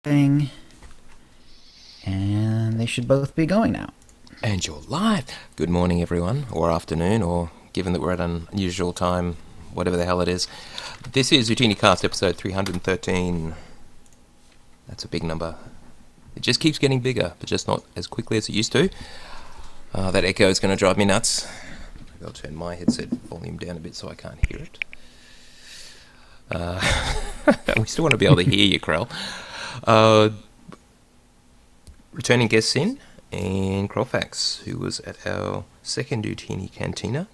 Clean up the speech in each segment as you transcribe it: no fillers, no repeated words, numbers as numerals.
thing, and they should both be going now. And you're live. Good morning, everyone, or afternoon, or given that we're at an unusual time, whatever the hell it is. This is OotiniCast episode 313. That's a big number. It just keeps getting bigger, but just not as quickly as it used to. That echo is going to drive me nuts. Maybe I'll turn my headset volume down a bit so I can't hear it. We still want to be able to hear you, Krell. Returning guest Sin and Krolfax, who was at our second Utini Cantina,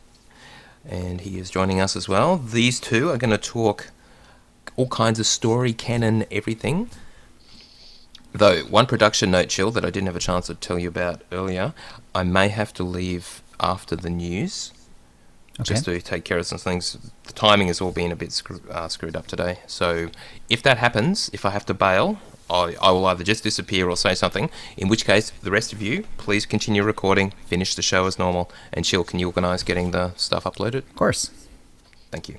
and he is joining us as well. These two are going to talk all kinds of story, canon, everything. Though, one production note, Chill, that I didn't have a chance to tell you about earlier, I may have to leave after the news, just to take care of some things. The timing has all been a bit screwed up today. So if that happens, if I have to bail, I will either just disappear or say something, in which case, the rest of you, please continue recording, finish the show as normal, and Chill, can you organise getting the stuff uploaded? Of course. Thank you.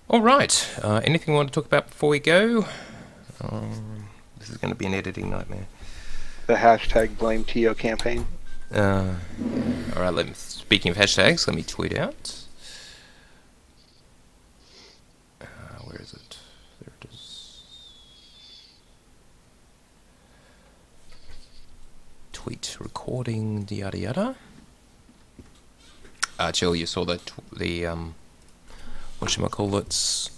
All right. Anything you want to talk about before we go? This is going to be an editing nightmare. The hashtag blame Tio campaign. All right. Speaking of hashtags, let me tweet out. Where is it? There it is. Tweet recording, yada yada. Jill, you saw the whatchamacallits?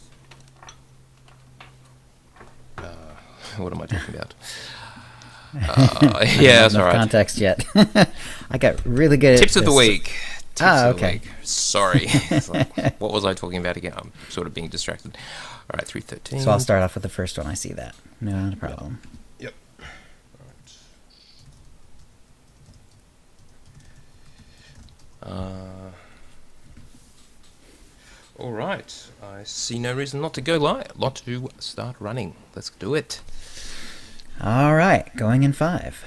What am I talking about? Yeah, that's all right. Context yet? I got really good tips at of the week. Tips of the okay. week. Sorry. It's like, what was I talking about again? I'm sort of being distracted. All right, 313. So I'll start off with the first one. I see that. No problem. Yep. All right. I see no reason not to go live. Not to start running. Let's do it. All right, going in 5.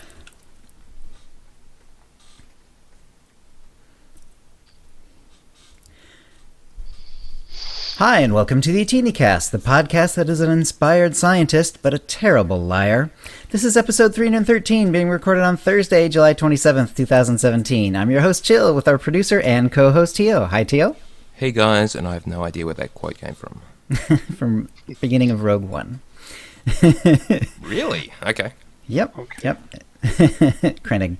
Hi, and welcome to the OotiniCast, the podcast that is an inspired scientist, but a terrible liar. This is episode 313, being recorded on Thursday, July 27th, 2017. I'm your host, Chill, with our producer and co-host, Tio. Hi, Tio. Hey, guys, and I have no idea where that quote came from. From beginning of Rogue One. Really? Okay. Yep. Okay. Yep. Krennig.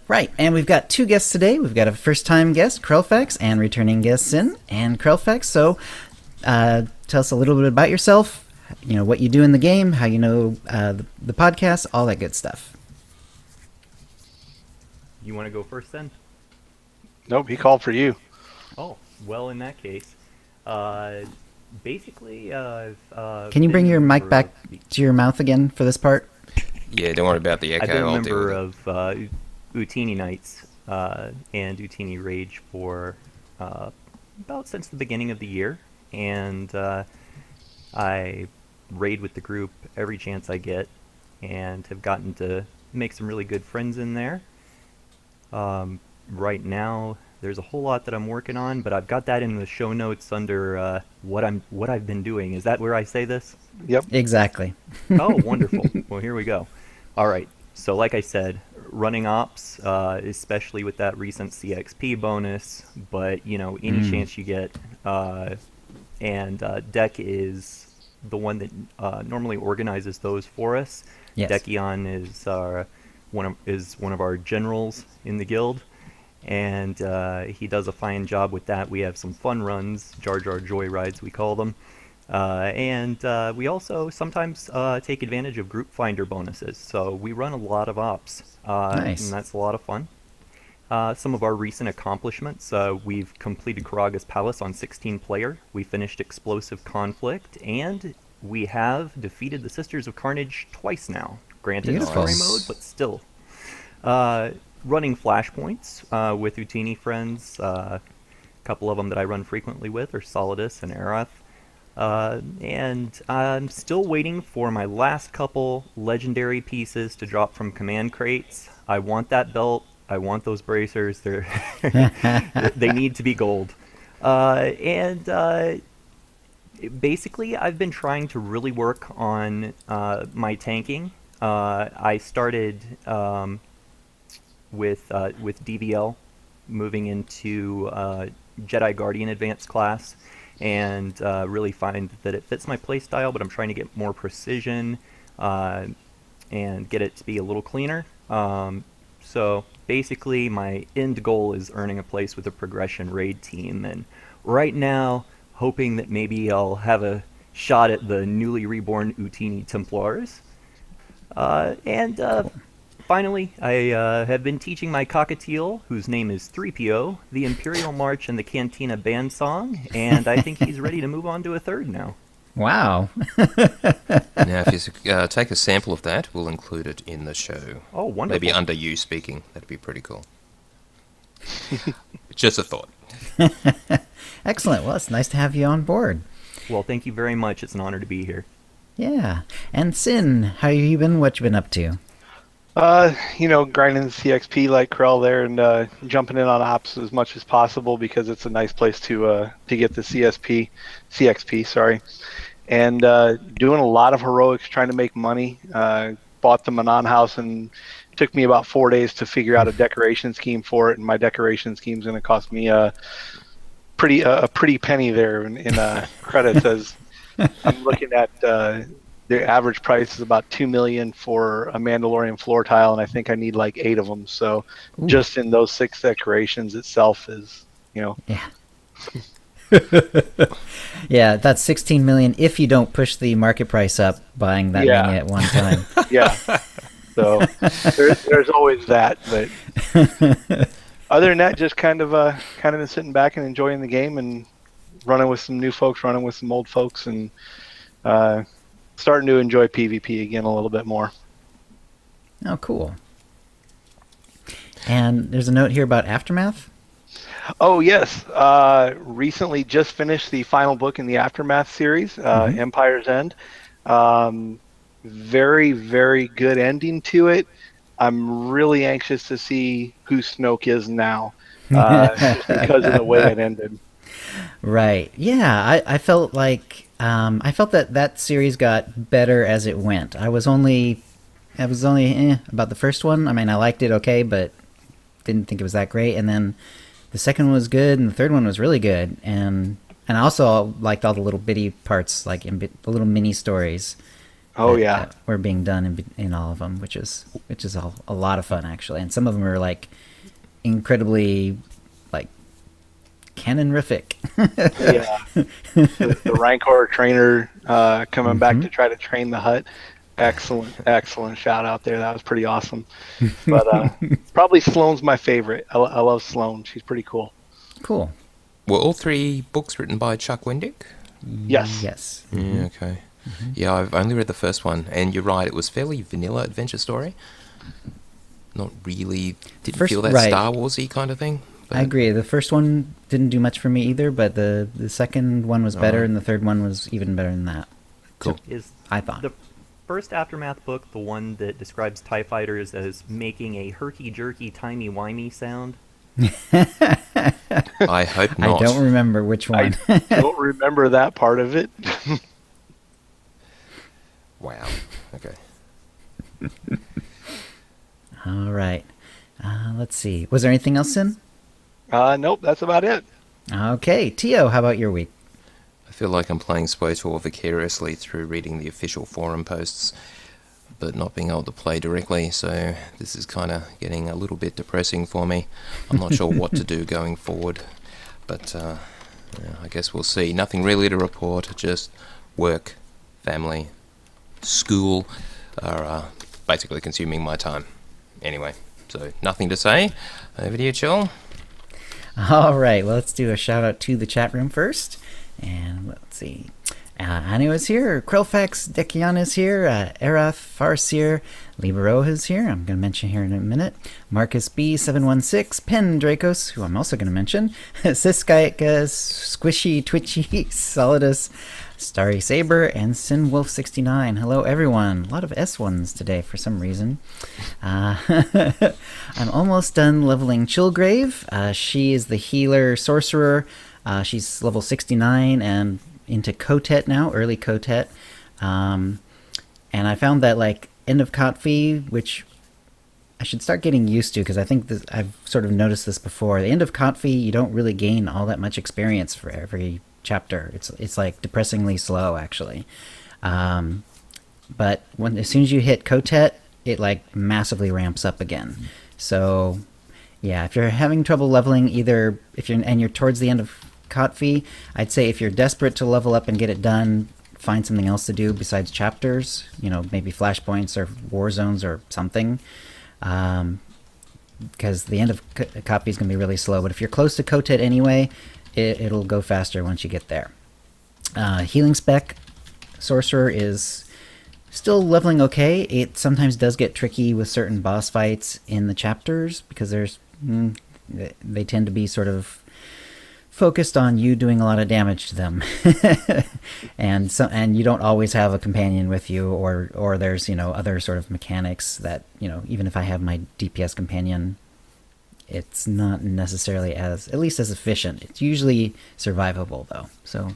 Right, and we've got 2 guests today. We've got a first-time guest, Krelfax, and returning guest, Sin. And Krelfax, so tell us a little bit about yourself, you know, what you do in the game, how you know the podcast, all that good stuff. You want to go first then? Nope, he called for you. Oh, well, in that case, basically, I've Can you bring been your a mic member back of to your mouth again for this part? Yeah, don't worry about the echo. I've been a I'll deal member with it. of Utini Nights and Utini Rage for about since the beginning of the year, and I raid with the group every chance I get, and have gotten to make some really good friends in there. Right now, there's a whole lot that I'm working on, but I've got that in the show notes under what I've been doing. Is that where I say this? Yep. Exactly. Oh, wonderful. Well, here we go. All right. So like I said, running ops, especially with that recent CXP bonus, but, you know, any chance you get. And Deck is the one that normally organizes those for us. Yes. Decion is one of our generals in the guild. And he does a fine job with that. We have some fun runs, Jar Jar Joy rides, we call them. And we also sometimes take advantage of group finder bonuses. So we run a lot of ops, Nice. and that's a lot of fun. Some of our recent accomplishments, we've completed Karaga's Palace on 16-player. We finished Explosive Conflict, and we have defeated the Sisters of Carnage twice now. Granted, Beautiful. story mode, but still. Running flashpoints with Utini friends. A couple of them that I run frequently with are Solidus and Arath. And I'm still waiting for my last couple legendary pieces to drop from command crates. I want that belt. I want those bracers. They need to be gold. And Basically, I've been trying to really work on my tanking. I started with DVL, moving into Jedi Guardian Advanced class, and really find that it fits my playstyle. But I'm trying to get more precision and get it to be a little cleaner. So basically, my end goal is earning a place with a progression raid team, and right now, hoping that maybe I'll have a shot at the newly reborn Utini Templars. And finally, I have been teaching my cockatiel, whose name is 3PO, the Imperial March and the Cantina Band Song, and I think he's ready to move on to a third now. Wow. Now, if you take a sample of that, we'll include it in the show. Oh, wonderful. Maybe under you speaking. That'd be pretty cool. Just a thought. Excellent. Well, it's nice to have you on board. Well, thank you very much. It's an honor to be here. Yeah. And Sin, how you been? What you been up to? Grinding the CXP like Krell there, and jumping in on ops as much as possible because it's a nice place to get the CXP, sorry. And doing a lot of heroics, trying to make money. Bought the Manon house, and it took me about 4 days to figure out a decoration scheme for it. And my decoration scheme is going to cost me a pretty penny there in credits, as I'm looking at the average price is about $2 million for a Mandalorian floor tile, and I think I need like 8 of them. So Ooh. Just in those 6 decorations itself is, Yeah. Yeah, that's 16 million if you don't push the market price up buying that many at one time. Yeah. So there's always that, but other than that, just kind of been sitting back and enjoying the game and running with some new folks, running with some old folks, and starting to enjoy PvP again a little bit more. Oh, cool. And there's a note here about Aftermath. Oh, yes. Recently just finished the final book in the Aftermath series, Empire's End. Very, very good ending to it. I'm really anxious to see who Snoke is now, just because of the way it ended. Right. Yeah, I felt like that series got better as it went. I was only about the first one. I mean, I liked it okay, but didn't think it was that great. And then the second one was good, and the third one was really good. And I also liked all the little bitty parts, like the little mini stories. Oh, that were being done in all of them, which is a lot of fun actually. And some of them are like incredibly like canonrific. Yeah. The Rancor trainer coming back to try to train the Hutt. Excellent shout out there. That was pretty awesome. But probably Sloane's my favorite. I love Sloane. She's pretty cool. Cool. Were all 3 books written by Chuck Wendick? Yes. Yes. Yeah, okay. Yeah, I've only read the first one, and you're right, it was fairly vanilla adventure story. Not really, didn't feel that Star Wars-y kind of thing. But I agree. The first one didn't do much for me either, but the second one was better, and the third one was even better than that. Cool. Is I thought. the first Aftermath book the one that describes TIE fighters as making a herky-jerky, timey-wimey sound? I hope not. I don't remember which one. I don't remember that part of it. Wow. Okay. All right. Let's see. Was there anything else in? Nope, that's about it. Okay. Tio, how about your week? I feel like I'm playing SPOTOR vicariously through reading the official forum posts, but not being able to play directly, so this is kind of getting a little bit depressing for me. I'm not sure what to do going forward, but yeah, I guess we'll see. Nothing really to report, just work, family, school are basically consuming my time. Anyway, so nothing to say. Over to you, Chill. All right. Well, let's do a shout out to the chat room first. And let's see. Anu is here. Krillfax Dekian is here. Erath Farseer Libero is here. I'm going to mention here in a minute. Marcus B716. Pen Dracos, who I'm also going to mention. Siskaika Squishy Twitchy Solidus Starry Saber and Sinwolf69. Hello, everyone. A lot of S1s today for some reason. I'm almost done leveling Chillgrave. She is the healer sorcerer. She's level 69, and into Kotet now, early Kotet. And I found that, like, End of Kotfi, which I should start getting used to, because I think I've sort of noticed this before. The End of Kotfi, you don't really gain all that much experience for every chapter. It's like depressingly slow, actually. But as soon as you hit Kotet, it like massively ramps up again. So yeah, if you're having trouble leveling, either if you're towards the end of Kotfi, I'd say if you're desperate to level up and get it done, find something else to do besides chapters. Maybe flashpoints or war zones or something. Because the end of Kotfi is going to be really slow. But if you're close to Kotet anyway, it'll go faster once you get there. Healing spec sorcerer is still leveling okay. It sometimes does get tricky with certain boss fights in the chapters, because they tend to be sort of focused on you doing a lot of damage to them. and you don't always have a companion with you, or there's other sort of mechanics that even if I have my DPS companion, it's not necessarily at least as efficient. It's usually survivable though, so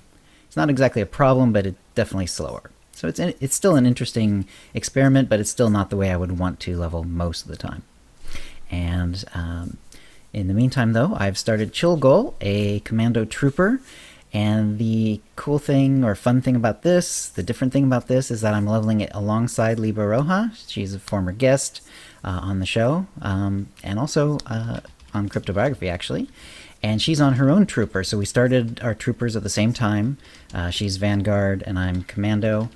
it's not exactly a problem, but it's definitely slower. So it's still an interesting experiment, but it's still not the way I would want to level most of the time. And in the meantime, though, I've started Chilgol, a commando trooper, and the cool thing or fun thing about this, the different thing about this, is that I'm leveling it alongside Liba Roja. She's a former guest on the show, and also on Cryptobiography, actually. And she's on her own trooper, so we started our troopers at the same time. She's Vanguard, and I'm Commando.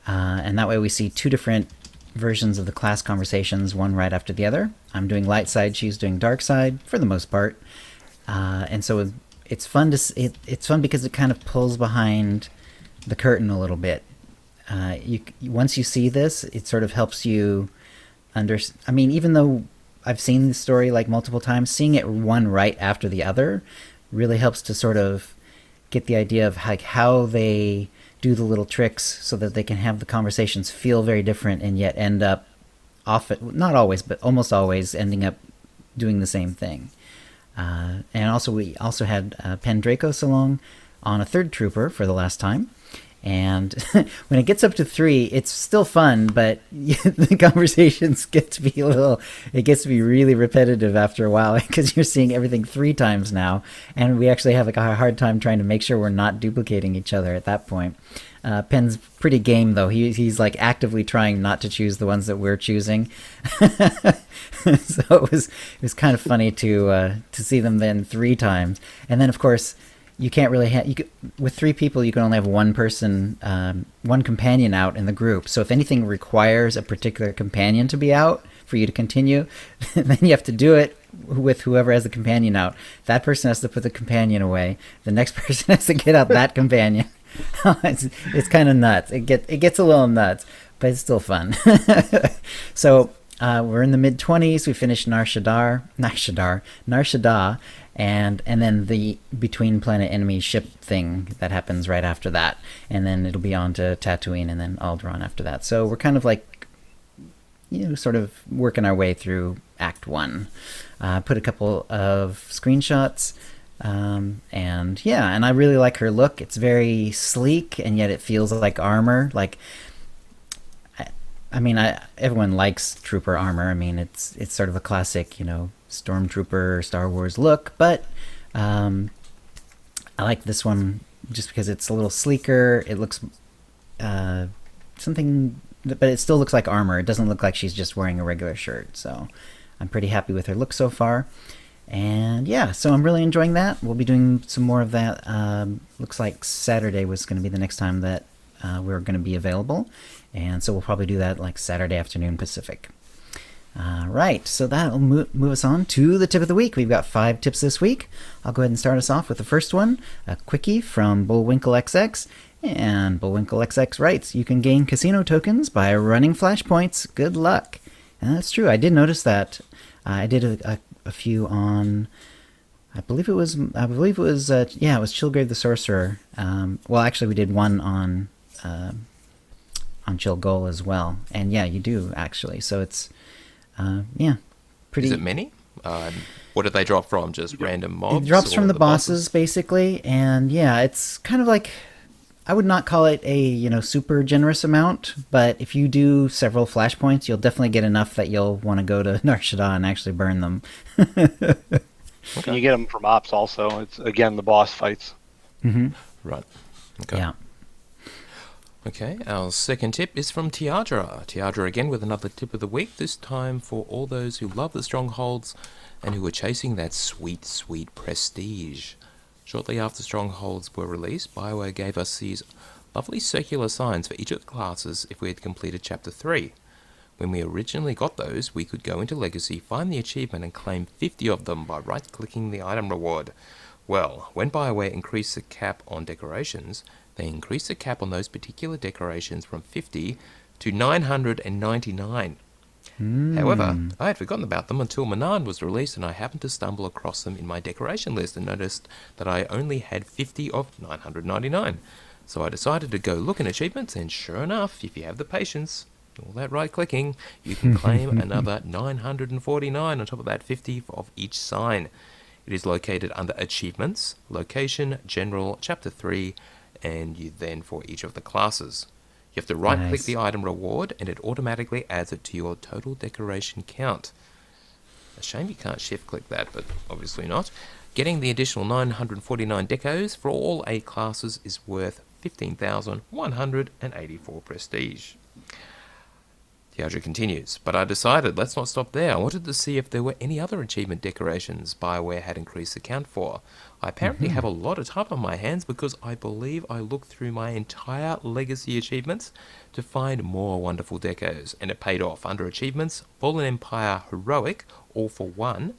And that way we see two different versions of the class conversations, one right after the other. I'm doing light side, she's doing dark side, for the most part. And so it's fun it's fun because it kind of pulls behind the curtain a little bit. Once you see this, it sort of helps you even though I've seen the story like multiple times, seeing it one right after the other really helps to sort of get the idea of like how they do the little tricks so that they can have the conversations feel very different and yet end up not always, but almost always ending up doing the same thing. And also we also had Pen Dracos along on a third trooper for the last time. And when it gets up to 3, it's still fun, but the conversations get to be really repetitive after a while, because you're seeing everything 3 times now. And we actually have like a hard time trying to make sure we're not duplicating each other at that point. Pen's pretty game, though. He's like actively trying not to choose the ones that we're choosing. So it was kind of funny to see them then 3 times. And then, of course, you can't really with 3 people, you can only have one person, one companion out in the group. So if anything requires a particular companion to be out for you to continue, then you have to do it with whoever has the companion out. That person has to put the companion away. The next person has to get out that companion. It's kind of nuts. It gets a little nuts, but it's still fun. So we're in the mid-20s. We finished Nar Shaddaa, and then the between planet enemy ship thing that happens right after that, and then it'll be on to Tatooine and then Alderaan after that. So we're kind of like, sort of working our way through Act 1. Put a couple of screenshots, and yeah, and I really like her look. It's very sleek, and yet it feels like armor. Like, everyone likes trooper armor. It's sort of a classic, Stormtrooper Star Wars look, but I like this one just because it's a little sleeker. It looks but it still looks like armor. It doesn't look like she's just wearing a regular shirt. So I'm pretty happy with her look so far. And yeah, so I'm really enjoying that. We'll be doing some more of that. Looks like Saturday was going to be the next time that we're going to be available. And so we'll probably do that like Saturday afternoon Pacific. Right, so that'll move us on to the tip of the week. We've got 5 tips this week. I'll go ahead and start us off with the first one, a quickie from Bullwinkle XX. And Bullwinkle XX writes, you can gain casino tokens by running flashpoints. Good luck. And that's true. I did notice that. I did a few on, I believe it was Chilgrave the Sorcerer. Well, actually, we did one on Chilgol as well. And yeah, you do, actually. So it's, pretty. Is it many? What did they drop from? Just random mobs? It drops from the bosses, basically, and yeah, it's kind of like I would not call it a super generous amount, but if you do several flashpoints, you'll definitely get enough that you'll want to go to Nar Shaddaa and actually burn them. And you get them from ops also. It's again the boss fights. Mm-hmm. Right. Okay. Yeah. Okay, our second tip is from Tiadra. Tiadra again with another tip of the week, this time for all those who love the strongholds and who are chasing that sweet, sweet prestige. Shortly after strongholds were released, BioWare gave us these lovely circular signs for each of the classes if we had completed Chapter 3. When we originally got those, we could go into Legacy, find the achievement and claim 50 of them by right-clicking the item reward. Well, when BioWare increased the cap on decorations, they increased the cap on those particular decorations from 50 to 999. However, I had forgotten about them until Manan was released and I happened to stumble across them in my decoration list and noticed that I only had 50 of 999. So I decided to go look in achievements and sure enough, if you have the patience, all that right-clicking, you can claim another 949 on top of that 50 of each sign. It is located under Achievements, Location, General, Chapter 3, and you then for each of the classes. You have to right-click Nice. the item reward, and it automatically adds it to your total decoration count. A shame you can't shift-click that, but obviously not. Getting the additional 949 decos for all 8 classes is worth 15,184 prestige. Tiadra continues, but I decided let's not stop there. I wanted to see if there were any other achievement decorations BioWare had increased the count for. I apparently have a lot of time on my hands because I believe I looked through my entire Legacy achievements to find more wonderful decos, and it paid off. Under Achievements, Fallen Empire Heroic, all for 1.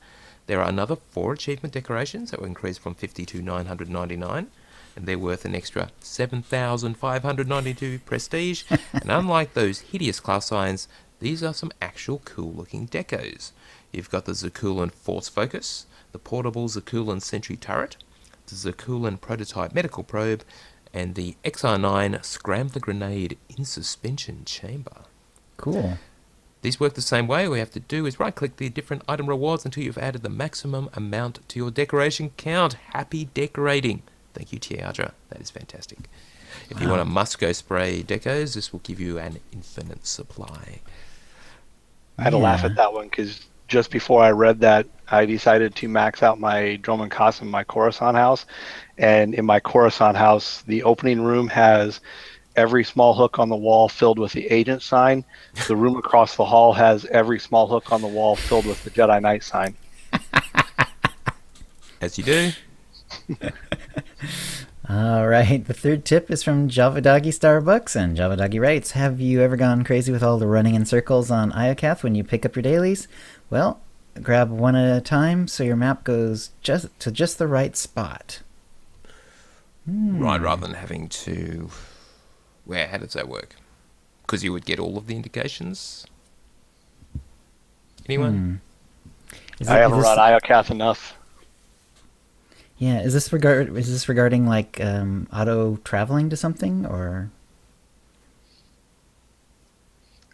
There are another 4 achievement decorations that were increased from 50 to 999. And they're worth an extra 7,592 prestige. And unlike those hideous class signs, these are some actual cool-looking decos. You've got the Zakulan Force Focus, the portable Zakulan Sentry Turret, the Zakulan Prototype Medical Probe, and the XR9 Scrambler Grenade in Suspension Chamber. Cool. These work the same way. All you have to do is right-click the different item rewards until you've added the maximum amount to your decoration count. Happy decorating! Thank you, Tiadra. That is fantastic. If you want a Musco spray decos, this will give you an infinite supply. I had to laugh at that one because just before I read that, I decided to max out my Droman Qasim, my Coruscant house. And in my Coruscant house, the opening room has every small hook on the wall filled with the agent sign. The room across the hall has every small hook on the wall filled with the Jedi Knight sign. As you do. All right, the third tip is from Javadagi Starbucks, and Javadagi writes, have you ever gone crazy with all the running in circles on Iocath when you pick up your dailies? Well, grab one at a time so your map goes just the right spot. Right, rather than having to... How does that work? Because you would get all of the indications? Anyone? I haven't run Iocath enough. Yeah, is this regarding like auto traveling to something, or?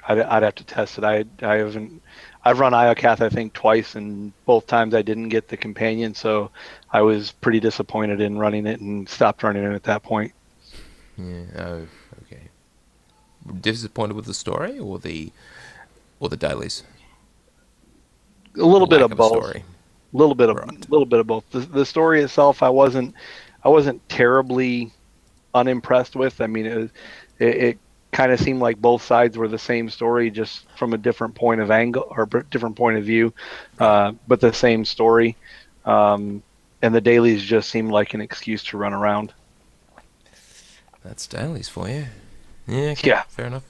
I'd have to test it. I haven't. I've run Iocath I think twice, and both times I didn't get the companion, so I was pretty disappointed in running it and stopped running it at that point. Yeah. Oh, okay. Disappointed with the story or the dailies? A little bit of a both. Story. Little bit of both. The story itself, I wasn't terribly unimpressed with. I mean, it kind of seemed like both sides were the same story, just from a different point of angle or different point of view, but the same story. And the dailies just seemed like an excuse to run around. That's dailies for you. Yeah. Okay, Yeah. Fair enough.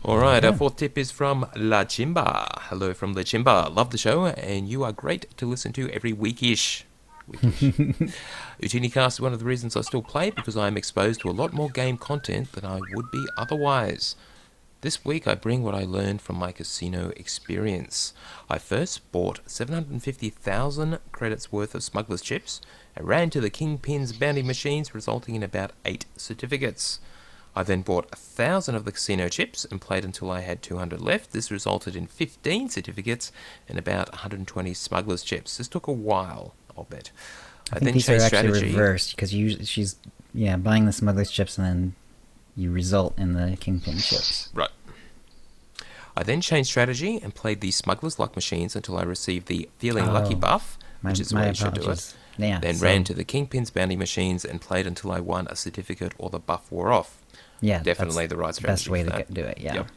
All right, our fourth tip is from La Chimba. Hello from La Chimba. Love the show, and you are great to listen to every weekish. OotiniCast is one of the reasons I still play, because I am exposed to a lot more game content than I would be otherwise. This week I bring what I learned from my casino experience. I first bought 750,000 credits worth of smuggler's chips and ran to the Kingpin's bounty machines, resulting in about 8 certificates. I then bought 1,000 of the casino chips and played until I had 200 left. This resulted in 15 certificates and about 120 smuggler's chips. This took a while, I'll bet. I think these are actually reversed, because she's buying the smuggler's chips, and then you result in the kingpin chips. Right. I then changed strategy and played the smuggler's luck machines until I received the feeling lucky buff, which is the way you should do it. Yeah, Then ran to the kingpin's bounty machines and played until I won a certificate or the buff wore off. Yeah, Definitely the right strategy. Best way for to that. do it. Yeah. Yep.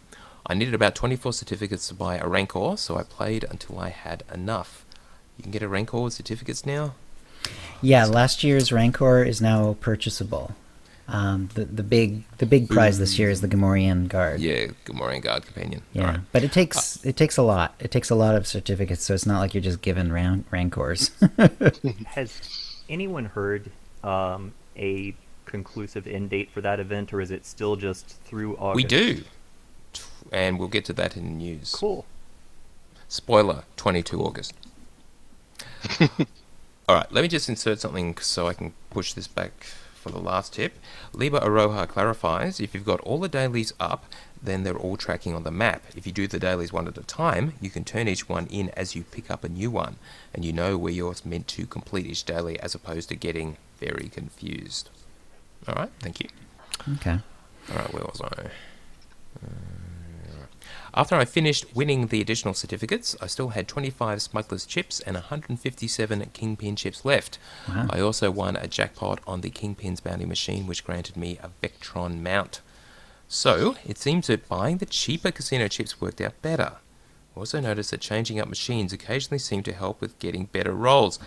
I needed about 24 certificates to buy a Rancor, so I played until I had enough. You can get a Rancor with certificates now? Yeah, last year's Rancor is now purchasable. The big prize this year is the Gamorrean Guard. Yeah, Gamorrean Guard Companion. Yeah, All right. but it takes a lot. It takes a lot of certificates, so it's not like you're just given Rancors. Has anyone heard a conclusive end date for that event, or is it still just through August? We do. And we'll get to that in the news. Cool. Spoiler, 22 August. All right, let me just insert something so I can push this back for the last tip. Liba Aroha clarifies, if you've got all the dailies up, then they're all tracking on the map. If you do the dailies one at a time, you can turn each one in as you pick up a new one, and you know where you're meant to complete each daily as opposed to getting very confused. All right, thank you. Okay. All right, where was I? After I finished winning the additional certificates, I still had 25 Smuggler's chips and 157 Kingpin chips left. Wow. I also won a jackpot on the Kingpin's bounty machine, which granted me a Vectron mount. So, it seems that buying the cheaper casino chips worked out better. I also noticed that changing up machines occasionally seemed to help with getting better rolls.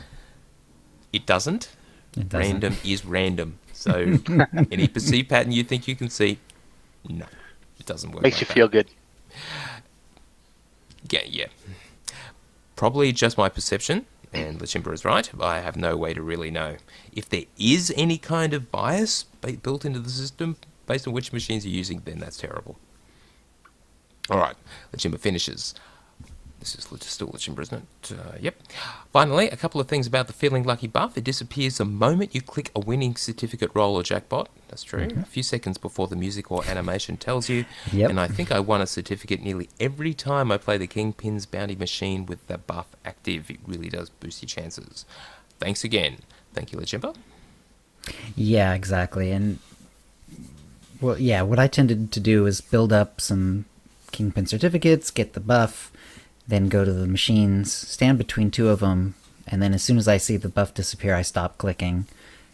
It doesn't. It doesn't. Random is random. So, any perceived pattern you think you can see, no, it doesn't work. Makes like you that. feel good. Yeah. Probably just my perception, and Lachimba is right, but I have no way to really know. If there is any kind of bias built into the system based on which machines you're using, then that's terrible. Alright, Lachimba finishes. This is still Lachimba, isn't it? Yep. Finally, a couple of things about the Feeling Lucky buff. It disappears the moment you click a winning certificate roll or jackpot. That's true. A few seconds before the music or animation tells you. Yep. And I think I won a certificate nearly every time I play the Kingpin's bounty machine with the buff active. It really does boost your chances. Thanks again. Thank you, Lachimba. Yeah, exactly. And well, yeah, what I tended to do is build up some Kingpin certificates, get the buff, then go to the machines, stand between two of them, and then as soon as I see the buff disappear, I stop clicking.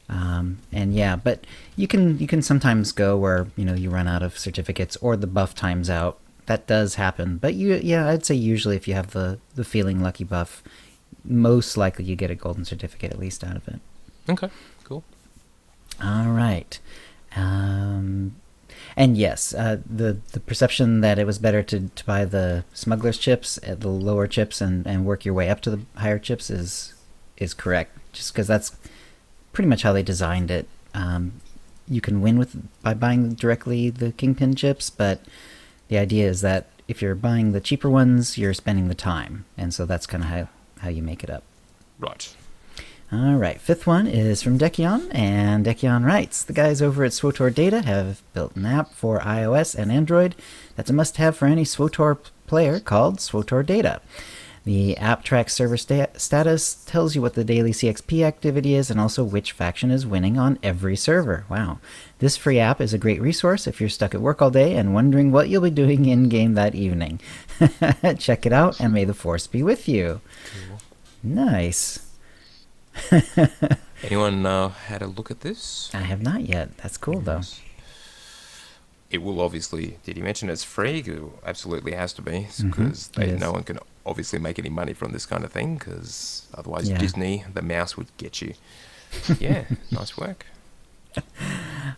And yeah, but you can sometimes go where you run out of certificates or the buff times out. That does happen, but I'd say usually if you have the Feeling Lucky buff, most likely you get a golden certificate at least out of it. Okay, cool. All right. And yes, the perception that it was better to buy the smuggler's chips at the lower chips and work your way up to the higher chips is correct. Just because that's pretty much how they designed it. You can win by buying directly the Kingpin chips, but the idea is that if you're buying the cheaper ones, you're spending the time, and so that's kind of how you make it up. Right. All right, fifth one is from Dekion, and Dekion writes, the guys over at SWTOR Data have built an app for iOS and Android that's a must-have for any SWTOR player called SWTOR Data. The app tracks server status, tells you what the daily CXP activity is, and also which faction is winning on every server. Wow. This free app is a great resource if you're stuck at work all day and wondering what you'll be doing in-game that evening. Check it out, and may the force be with you. Cool. Nice. Anyone had a look at this? I have not yet. That's cool, though. It will obviously. Did he mention it's free? It absolutely has to be, Mhm, because it is. no one can obviously make any money from this kind of thing, because otherwise Yeah. Disney, the mouse, would get you. Yeah, nice work.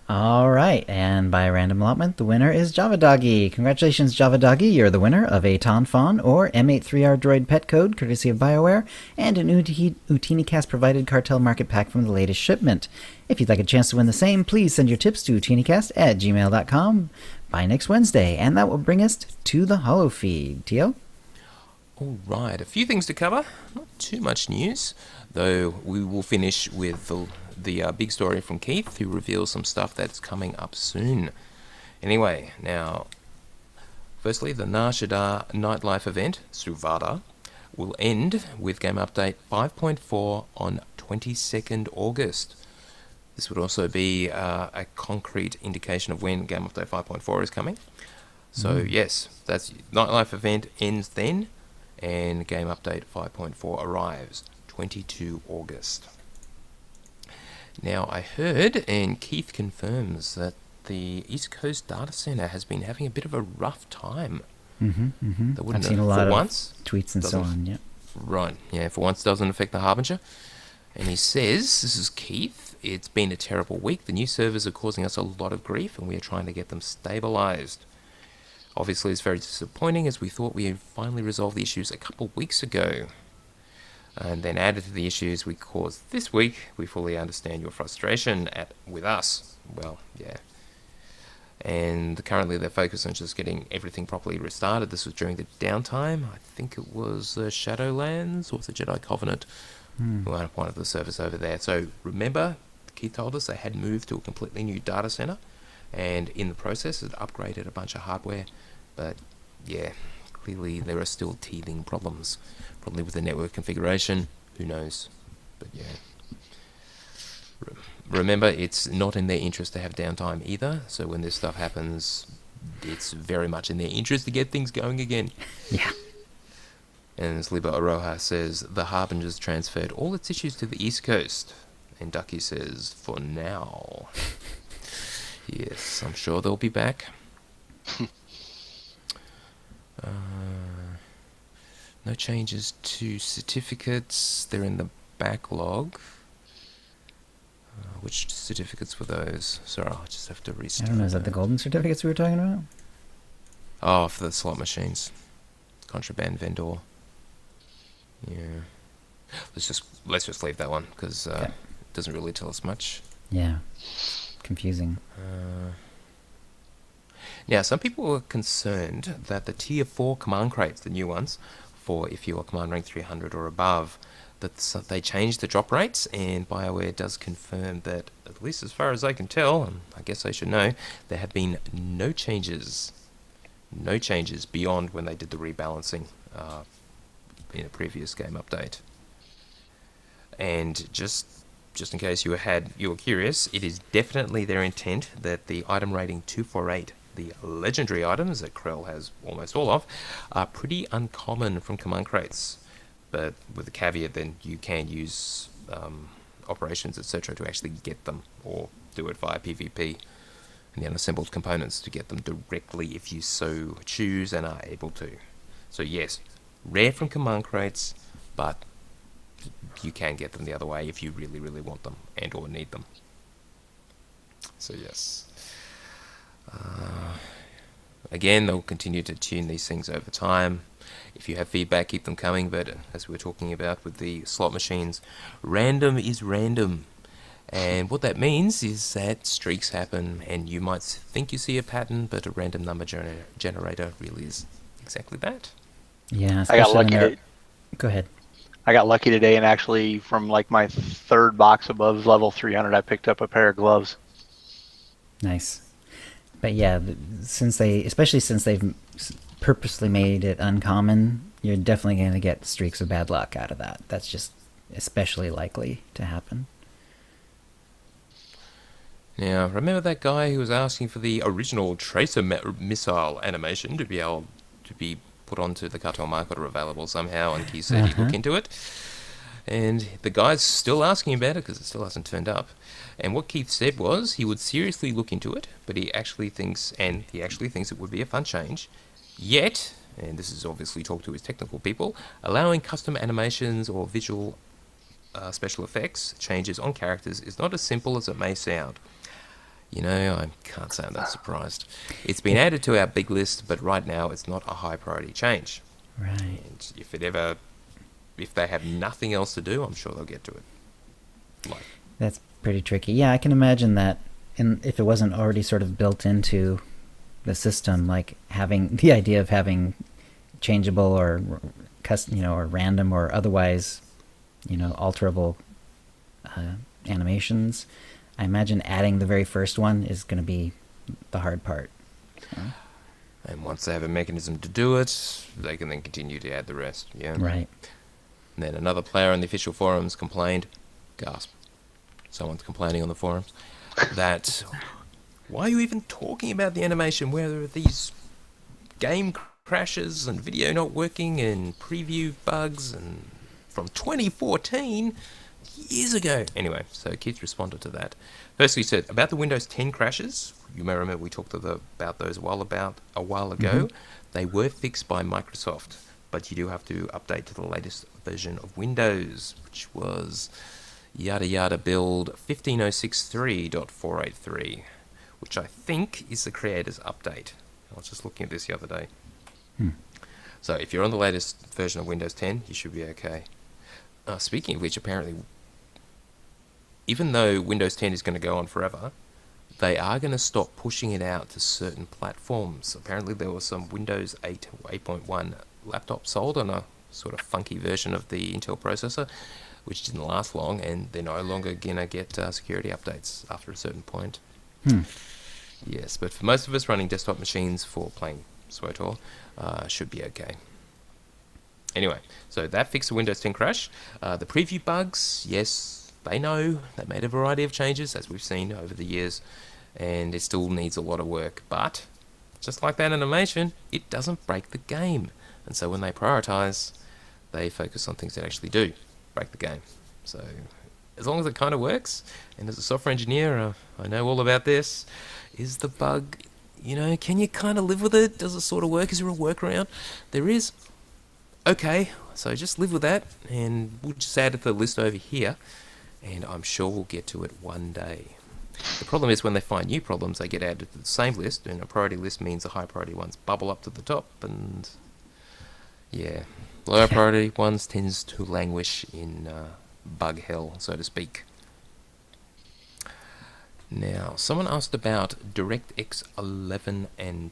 All right, and by random allotment, the winner is Java Doggy. Congratulations, Java Doggy. You're the winner of a Ton Fawn or M83R Droid pet code, courtesy of BioWare, and an OotiniCast provided cartel market pack from the latest shipment. If you'd like a chance to win the same, please send your tips to OotiniCast@gmail.com by next Wednesday, and that will bring us to the Holo feed. Tio? All right, a few things to cover. Not too much news, though we will finish with the big story from Keith, who reveals some stuff that's coming up soon. Anyway, now, firstly, the Nashida Nightlife event, Suvada, will end with Game Update 5.4 on 22nd August. This would also be a concrete indication of when Game Update 5.4 is coming. So yes, that's Nightlife event ends then, and Game Update 5.4 arrives 22 August. Now I heard, and Keith confirms, that the East Coast data center has been having a bit of a rough time. I've seen a lot of tweets and so on. Yeah. Right. Yeah. For once, doesn't affect the Harbinger. And he says, this is Keith, it's been a terrible week. The new servers are causing us a lot of grief, and we are trying to get them stabilized. Obviously, it's very disappointing, as we thought we had finally resolved the issues a couple of weeks ago. And then added to the issues we caused this week, we fully understand your frustration with us. Well, yeah. And currently they're focused on just getting everything properly restarted. This was during the downtime. I think it was Shadowlands or the Jedi Covenant. One of the servers over there. So remember, Keith told us they had moved to a completely new data center, and in the process had upgraded a bunch of hardware. But yeah, clearly there are still teething problems, probably with the network configuration. Who knows? But yeah. Remember, it's not in their interest to have downtime either. So when this stuff happens, it's very much in their interest to get things going again. Yeah. And as Liba Oroha says, the Harbinger's transferred all its issues to the East Coast. And Ducky says, for now. Yes, I'm sure they'll be back. No changes to certificates. They're in the backlog. Which certificates were those? Sorry, I'll just have to I restart. don't know, is that the golden certificates we were talking about? Oh, for the slot machines. Contraband vendor. Yeah. Let's just leave that one, because it doesn't really tell us much. Yeah. Confusing. Now, some people were concerned that the Tier 4 command crates, the new ones, for if you are command rank 300 or above, that they changed the drop rates, and BioWare does confirm that, at least as far as I can tell, and I guess I should know, there have been no changes beyond when they did the rebalancing in a previous game update. And just in case you were curious, it is definitely their intent that the item rating 248, the legendary items that Krell has almost all of, are pretty uncommon from command crates. But with the caveat, then you can use operations, etc., to actually get them, or do it via PvP and the unassembled components to get them directly if you so choose and are able to. So yes, rare from command crates, but you can get them the other way if you really, really want them and or need them. So yes. Again, they'll continue to tune these things over time. If you have feedback, keep them coming, but as we were talking about with the slot machines, random is random. And what that means is that streaks happen, and you might think you see a pattern, but a random number generator really is exactly that. Yeah, I got lucky. Go ahead. I got lucky today, and actually from like my third box above level 300, I picked up a pair of gloves. Nice. But yeah, especially since they've purposely made it uncommon, you're definitely going to get streaks of bad luck out of that. That's just especially likely to happen. Now, remember that guy who was asking for the original tracer missile animation to be able to be put onto the cartel market or available somehow, and he said he'd look into it? And the guy's still asking about it because it still hasn't turned up. And what Keith said was he would seriously look into it, but he actually thinks it would be a fun change. Yet, and this is obviously talked to his technical people, allowing custom animations or visual special effects changes on characters is not as simple as it may sound. You know, I can't say I'm that surprised. It's been added to our big list, but right now it's not a high priority change. Right. And if they have nothing else to do, I'm sure they'll get to it. That's pretty tricky. Yeah, I can imagine that, if it wasn't already sort of built into the system, like having the idea of having changeable or custom, or random or otherwise, alterable animations. I imagine adding the very first one is going to be the hard part. And once they have a mechanism to do it, they can then continue to add the rest. Yeah. Right. And then another player on the official forums complained, gasp, someone's complaining on the forums, that why are you even talking about the animation where there are these game crashes and video not working and preview bugs and from 2014, years ago. Anyway, so Keith responded to that. Firstly, he said about the Windows 10 crashes. You may remember we talked about those a while ago. Mm-hmm. They were fixed by Microsoft, but you do have to update to the latest version of Windows, which was yada yada build 15063.483, which I think is the creator's update. I was just looking at this the other day. So if you're on the latest version of Windows 10, you should be okay. Speaking of which, apparently, even though Windows 10 is going to go on forever, they are going to stop pushing it out to certain platforms. Apparently there was some Windows 8 or 8.1 laptop sold on a sort of funky version of the Intel processor, which didn't last long, and they're no longer going to get security updates after a certain point. Yes, but for most of us running desktop machines for playing SWTOR, should be okay. Anyway, so that fixed the Windows 10 crash. The preview bugs, yes, they know. They made a variety of changes, as we've seen over the years, and it still needs a lot of work. But, just like that animation, it doesn't break the game. And so when they prioritize, they focus on things that actually do break the game. So, as long as it kind of works, and as a software engineer, I know all about this, is the bug, can you kind of live with it? Does it sort of work? Is there a workaround? There is. Okay, so just live with that, and we'll just add it to the list over here, and I'm sure we'll get to it one day. The problem is when they find new problems, they get added to the same list, and a priority list means the high priority ones bubble up to the top, and yeah, lower priority ones tends to languish in bug hell, so to speak. Now, someone asked about DirectX 11 and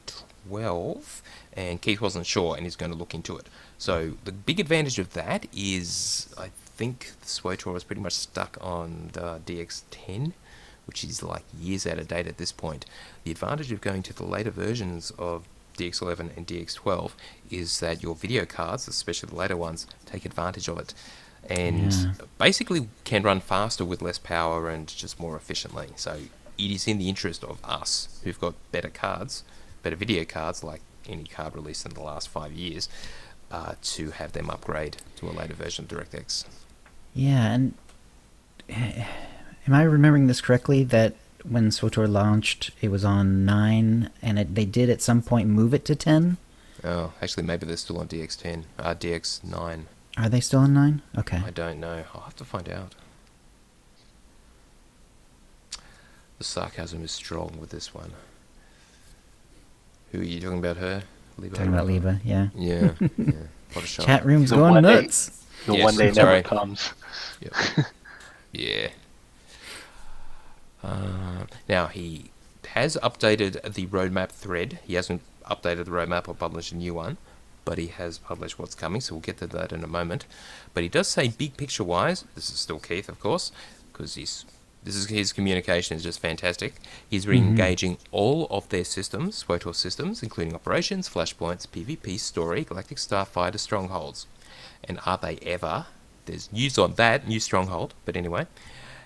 12, and Keith wasn't sure, and he's going to look into it. So the big advantage of that is, I think SWTOR is pretty much stuck on the DX10, which is like years out of date at this point. The advantage of going to the later versions of DX11 and DX12 is that your video cards, especially the later ones, take advantage of it, and basically can run faster with less power and just more efficiently. So it is in the interest of us who've got better cards, better video cards, like any card released in the last 5 years, to have them upgrade to a later version of DirectX. Yeah, and am I remembering this correctly, that when SWTOR launched, it was on 9, and they did at some point move it to 10? Oh, actually, maybe they're still on DX10, DX9. Are they still on 9? Okay. I don't know. I'll have to find out. The sarcasm is strong with this one. Who are you talking about? Her? Liba? Talking about Liba, yeah. Yeah. What a shot. Chat room's The going one day- nuts. The Yes, one day sorry. never comes. Yep. Yeah. Now, he has updated the roadmap thread. He hasn't updated the roadmap or published a new one, but he has published what's coming, so we'll get to that in a moment. But he does say, big picture-wise, this is still Keith, of course, because his communication is just fantastic. He's re-engaging all of their systems, SWTOR systems, including operations, flashpoints, PvP, story, Galactic Starfighter, strongholds. And are they ever? There's news on that, new stronghold, but anyway.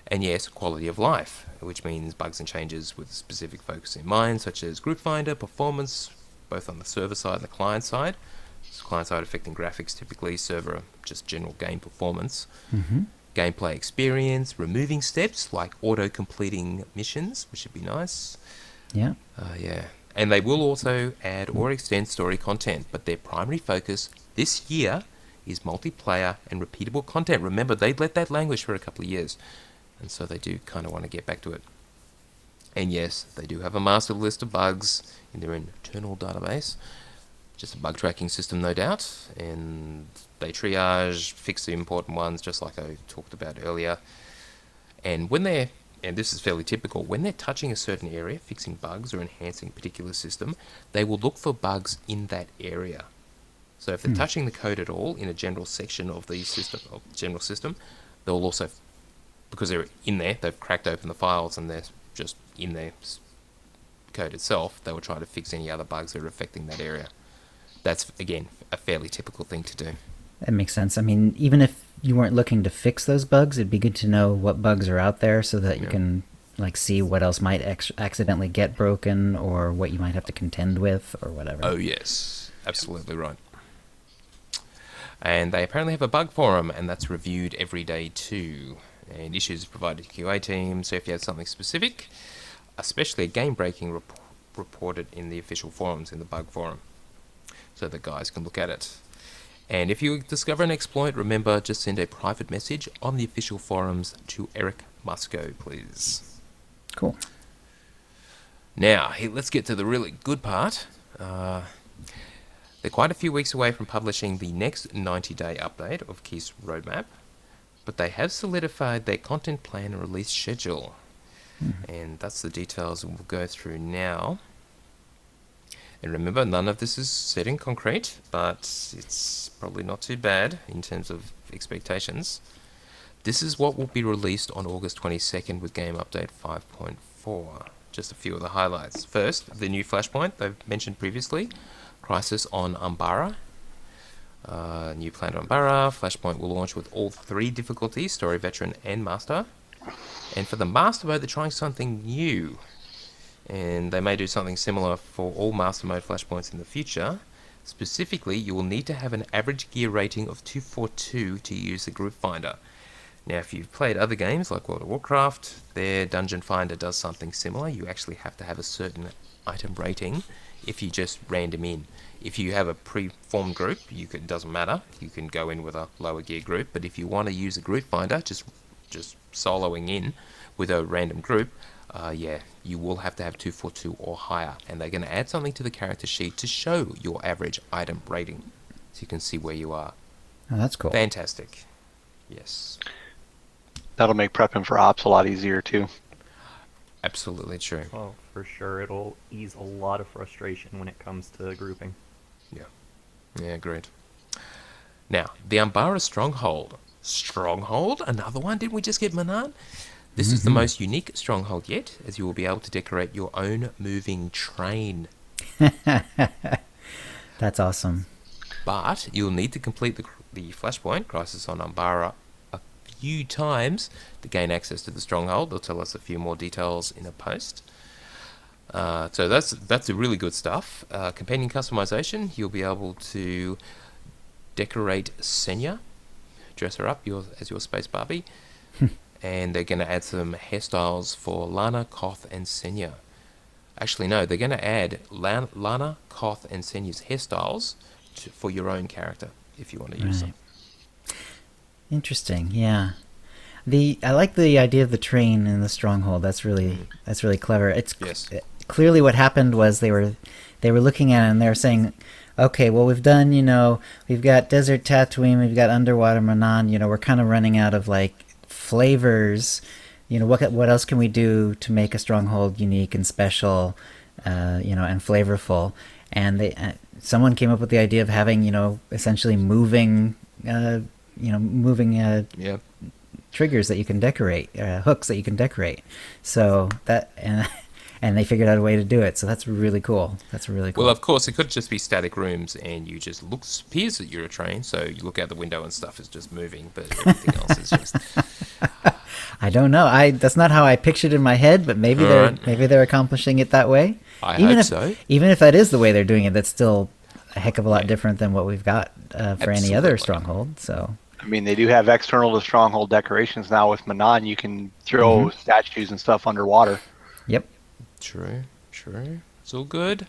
And yes, quality of life, which means bugs and changes with specific focus in mind, such as group finder, performance, both on the server side and the client side. So client side affecting graphics typically, server just general game performance. Gameplay experience, removing steps like auto-completing missions, which would be nice. Yeah. Yeah. And they will also add or extend story content, but their primary focus this year is multiplayer and repeatable content. Remember, they let that languish for a couple of years, and so they do kind of want to get back to it. And yes, they do have a master list of bugs in their internal database. Just a bug tracking system, no doubt, and they triage, fix the important ones, just like I talked about earlier. And when they're, and this is fairly typical, when they're touching a certain area, fixing bugs or enhancing a particular system, they will look for bugs in that area. So if they're touching the code at all in a general section of the system, of the general system, they'll also, because they're in there, they've cracked open the files and they're just in their code itself, they will try to fix any other bugs that are affecting that area. That's, again, a fairly typical thing to do. That makes sense. I mean, even if you weren't looking to fix those bugs, it'd be good to know what bugs are out there so that you can like see what else might accidentally get broken or what you might have to contend with or whatever. Oh yes, absolutely right. And they apparently have a bug forum, and that's reviewed every day too. And issues provided to QA team. So if you have something specific, especially a game-breaking reported in the official forums in the bug forum, so that guys can look at it. And if you discover an exploit, remember, just send a private message on the official forums to Eric Musco, please. Cool. Now, let's get to the really good part. They're quite a few weeks away from publishing the next 90-day update of Keith's roadmap, but they have solidified their content plan and release schedule. And that's the details we'll go through now. And remember, none of this is set in concrete, but it's probably not too bad in terms of expectations. This is what will be released on August 22nd with Game Update 5.4. Just a few of the highlights. First, the new Flashpoint they've mentioned previously, Crisis on Umbara. New planet Umbara. Flashpoint will launch with all 3 difficulties, Story, Veteran, and Master. And for the Master mode, they're trying something new. And they may do something similar for all Master Mode Flashpoints in the future. Specifically, you will need to have an average gear rating of 242 to use the Group Finder. Now, if you've played other games like World of Warcraft, their Dungeon Finder does something similar. You actually have to have a certain item rating if you just random in. If you have a pre-formed group, it doesn't matter. You can go in with a lower gear group. But if you want to use a Group Finder, just soloing in with a random group, you will have to have 242 or higher, and they're going to add something to the character sheet to show your average item rating, so you can see where you are. Oh, that's cool. Fantastic. Yes. That'll make prepping for ops a lot easier too. Absolutely true. Oh, for sure. It'll ease a lot of frustration when it comes to grouping. Yeah, great. Now, the Umbara Stronghold. Stronghold? Another one? Didn't we just get Manan? This is the most unique stronghold yet, as you will be able to decorate your own moving train. That's awesome. But you'll need to complete the Flashpoint, Crisis on Umbara, a few times to gain access to the stronghold. They'll tell us a few more details in a post. So that's really good stuff. Companion customization, you'll be able to decorate Senya, dress her up as your Space Barbie. And they're going to add some hairstyles for Lana, Koth, and Senya. Actually, no, they're going to add Lana, Koth, and Senya's hairstyles for your own character, if you want to use them. Interesting, yeah. I like the idea of the train in the stronghold. That's really clever. It's clearly what happened was they were looking at it and they were saying, okay, well we've done, we've got Desert Tatooine, we've got Underwater Manan, we're kind of running out of like flavors, what else can we do to make a stronghold unique and special, and flavorful? And they someone came up with the idea of having, essentially moving triggers that you can decorate, hooks that you can decorate. So that and they figured out a way to do it. So that's really cool. Well, of course, it could just be static rooms, and you just appears that you're a train, so you look out the window and stuff is just moving, but everything else is just. I don't know. That's not how I pictured it in my head, but maybe they're accomplishing it that way. I hope so. Even if that is the way they're doing it, that's still a heck of a lot different than what we've got for any other stronghold. So. I mean, they do have external to stronghold decorations now with Manan. You can throw statues and stuff underwater. Yep. True. It's all good.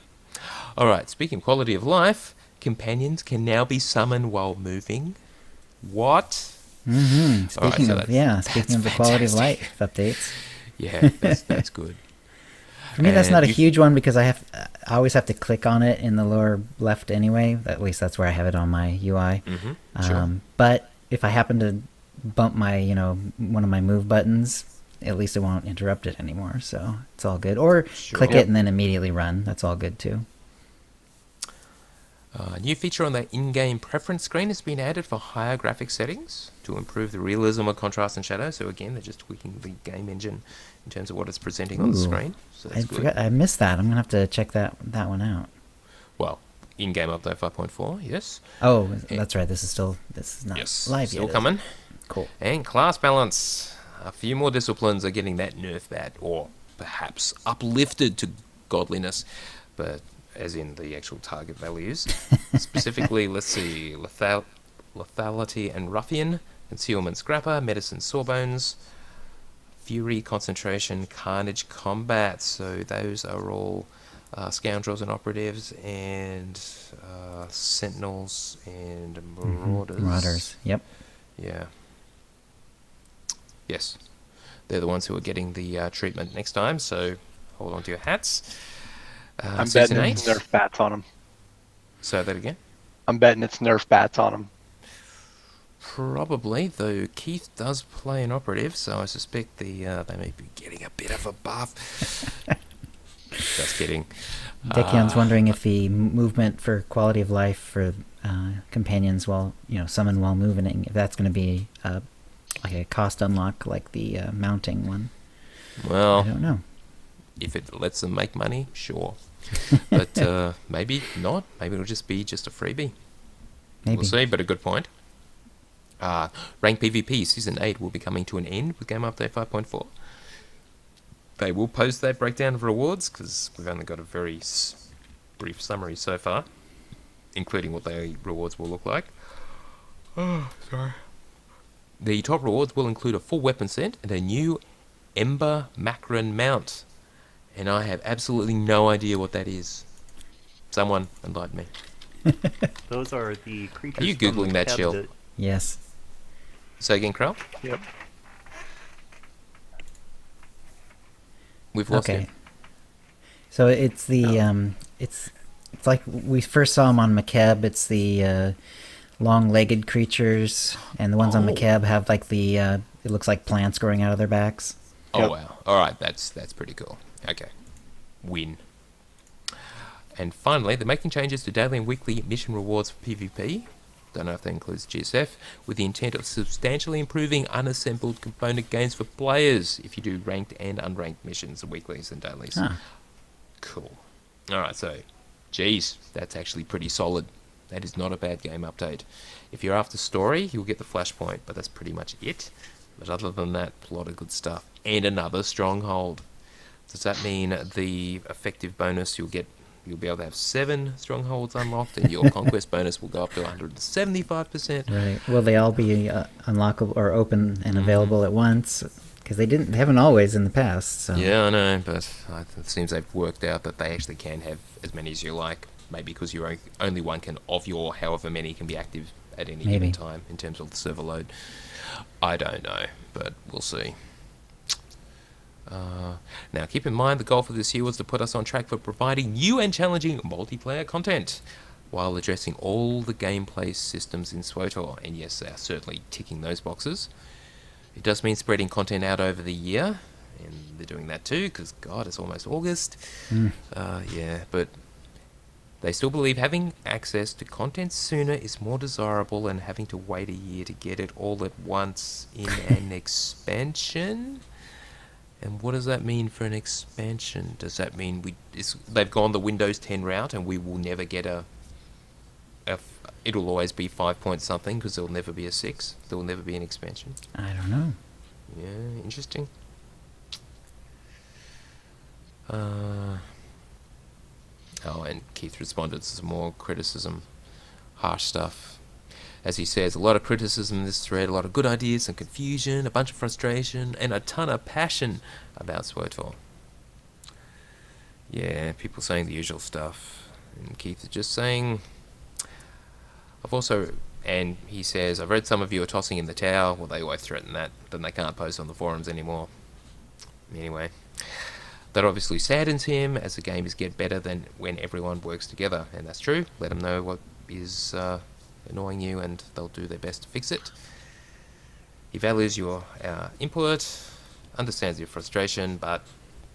All right, speaking of quality of life, companions can now be summoned while moving. What? Speaking of the quality of life updates. Yeah, that's good. For me, that's not a huge one because I always have to click on it in the lower left anyway. At least that's where I have it on my UI. Sure. But if I happen to bump my, one of my move buttons, at least it won't interrupt it anymore. So it's all good. Or click it and then immediately run. That's all good too. New feature on the in-game preference screen has been added for higher graphic settings to improve the realism of contrast and shadow. So again, they're just tweaking the game engine in terms of what it's presenting on the screen. So that's good. I missed that. I'm gonna have to check that one out. Well, in-game update 5.4, yes. Oh, that's right. This is not Yes, live still yet. is it? coming. Cool. And class balance. A few more disciplines are getting that nerf bat, or perhaps uplifted to godliness, but as in the actual target values. Specifically, let's see, lethality and ruffian, concealment scrapper, medicine sawbones, fury, concentration, carnage, combat. So those are all scoundrels and operatives, and sentinels and marauders. Marauders. Yep. Yeah. Yes. They're the ones who are getting the treatment next time, so hold on to your hats. I'm Season betting it's 8. Nerf bats on them. Say that again? I'm betting it's Nerf bats on them. Probably, though Keith does play an operative, so I suspect they may be getting a bit of a buff. Just kidding. Dekion's wondering if the movement for quality of life for companions while, summon while moving, if that's going to be like a cost unlock like the mounting one. Well, I don't know. If it lets them make money, sure. But maybe not. Maybe it'll just be just a freebie. Maybe. We'll see, but a good point. Rank PvP Season 8 will be coming to an end with Game Update 5.4. They will post that breakdown of rewards, because we've only got a very brief summary so far, including what the rewards will look like. Oh, sorry. The top rewards will include a full weapon set and a new Ember Macron mount. And I have absolutely no idea what that is. Someone enlighten me. Those are the creatures. Are you from Googling that, Keb Shell? Yes. Say again, Krell? Yep. We've lost Okay. it. So it's the it's like we first saw them on McCab. It's the long-legged creatures, and the ones on McCab have like the it looks like plants growing out of their backs. Oh, Yep. wow. Alright, that's pretty cool. Okay. Win. And finally, they're making changes to daily and weekly mission rewards for PvP. Don't know if that includes GSF, with the intent of substantially improving unassembled component gains for players if you do ranked and unranked missions, weeklies and dailies. Huh. Cool. Alright, so, geez, that's actually pretty solid. That is not a bad game update. If you're after story, you'll get the flashpoint, but that's pretty much it. But other than that, a lot of good stuff. And another stronghold. Does that mean the effective bonus you'll be able to have 7 strongholds unlocked, and your conquest bonus will go up to 175%? Right. Will they all be unlockable or open and available at once? Because they haven't always in the past. So. Yeah, I know, but it seems they've worked out that they actually can have as many as you like. Maybe because only one of your however many can be active at any given time in terms of the server load. I don't know, but we'll see. Now, keep in mind the goal for this year was to put us on track for providing new and challenging multiplayer content while addressing all the gameplay systems in SWTOR. And yes, they are certainly ticking those boxes. It does mean spreading content out over the year, and they're doing that too, because, God, it's almost August. Yeah, but they still believe having access to content sooner is more desirable than having to wait a year to get it all at once in an expansion. And what does that mean for an expansion? Does that mean they've gone the Windows 10 route and we will never get it'll always be 5 point something because there will never be a 6? There will never be an expansion? I don't know. Yeah, interesting. And Keith responded to some more criticism, harsh stuff. As he says, a lot of criticism in this thread, a lot of good ideas, some confusion, a bunch of frustration, and a ton of passion about SWTOR. Yeah, people saying the usual stuff. And Keith is just saying, and he says, I've read some of you are tossing in the towel. Well, they always threaten that. Then they can't post on the forums anymore. Anyway, that obviously saddens him as the games get better than when everyone works together. And that's true. Let them know what is annoying you and they'll do their best to fix it. He values your input, understands your frustration, but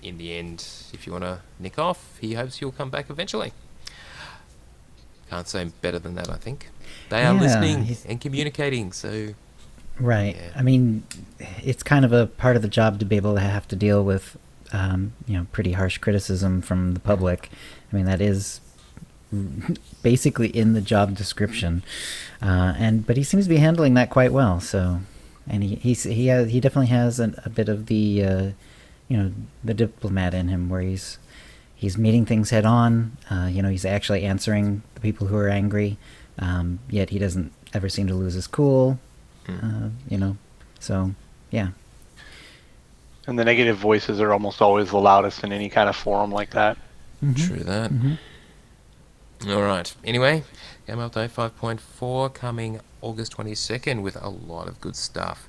in the end, if you want to nick off, he hopes you'll come back eventually. Can't say better than that, I think. They are listening and communicating, so... Right. Yeah. I mean, it's kind of a part of the job to be able to have to deal with, pretty harsh criticism from the public. I mean, that is basically in the job description, but he seems to be handling that quite well. So, and he definitely has a bit of the the diplomat in him, where he's meeting things head on. He's actually answering the people who are angry, yet he doesn't ever seem to lose his cool. So yeah. And the negative voices are almost always the loudest in any kind of forum like that. Mm-hmm. True that. Mm-hmm. All right. Anyway, Game Update 5.4 coming August 22nd with a lot of good stuff.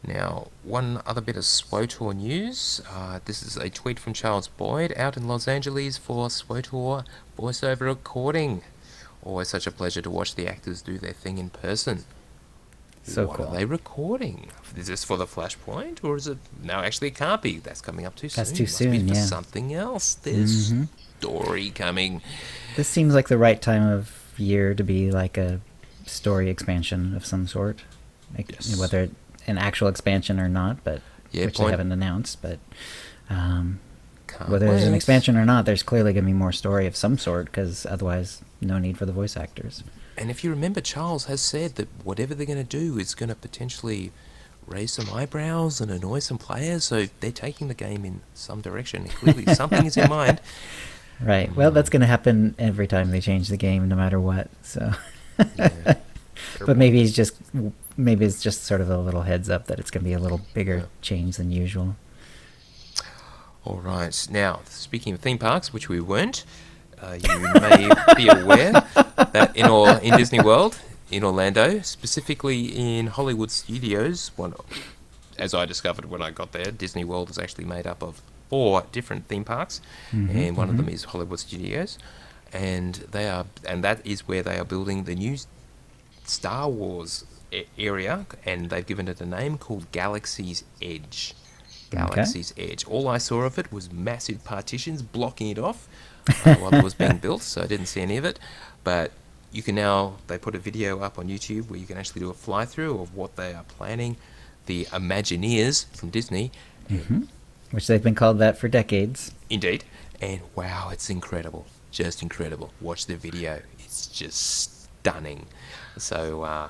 Now, one other bit of SWOTOR news. This is a tweet from Charles Boyd out in Los Angeles for SWOTOR voiceover recording. Always such a pleasure to watch the actors do their thing in person. So what cool. are they recording? Is this for the Flashpoint, or is it... No, actually it can't be. That's coming up too soon. That's too Must be soon, for yeah. something else. There's Mm-hmm. story coming. This seems like the right time of year to be like a story expansion of some sort. Yes. Whether an actual expansion or not, but Yeah, which they haven't announced. But Can't whether there's an wait. expansion or not, there's clearly going to be more story of some sort, because otherwise, no need for the voice actors. And if you remember, Charles has said that whatever they're going to do is going to potentially raise some eyebrows and annoy some players, so they're taking the game in some direction. And clearly something is in mind. Right. Well, that's going to happen every time they change the game, no matter what. So, Yeah. but maybe it's just sort of a little heads up that it's going to be a little bigger Yeah. change than usual. All right. Now, speaking of theme parks, which we weren't, you may be aware that in Disney World, in Orlando, specifically in Hollywood Studios, as I discovered when I got there, Disney World is actually made up of 4 different theme parks, and one of them is Hollywood Studios, and that is where they are building the new Star Wars area, and they've given it a name called Galaxy's Edge. Galaxy's Edge. All I saw of it was massive partitions blocking it off while it was being built, so I didn't see any of it. But you can now, they put a video up on YouTube where you can actually do a fly-through of what they are planning. The Imagineers from Disney. Which they've been called that for decades. Indeed. And wow, it's incredible. Just incredible. Watch the video. It's just stunning. So,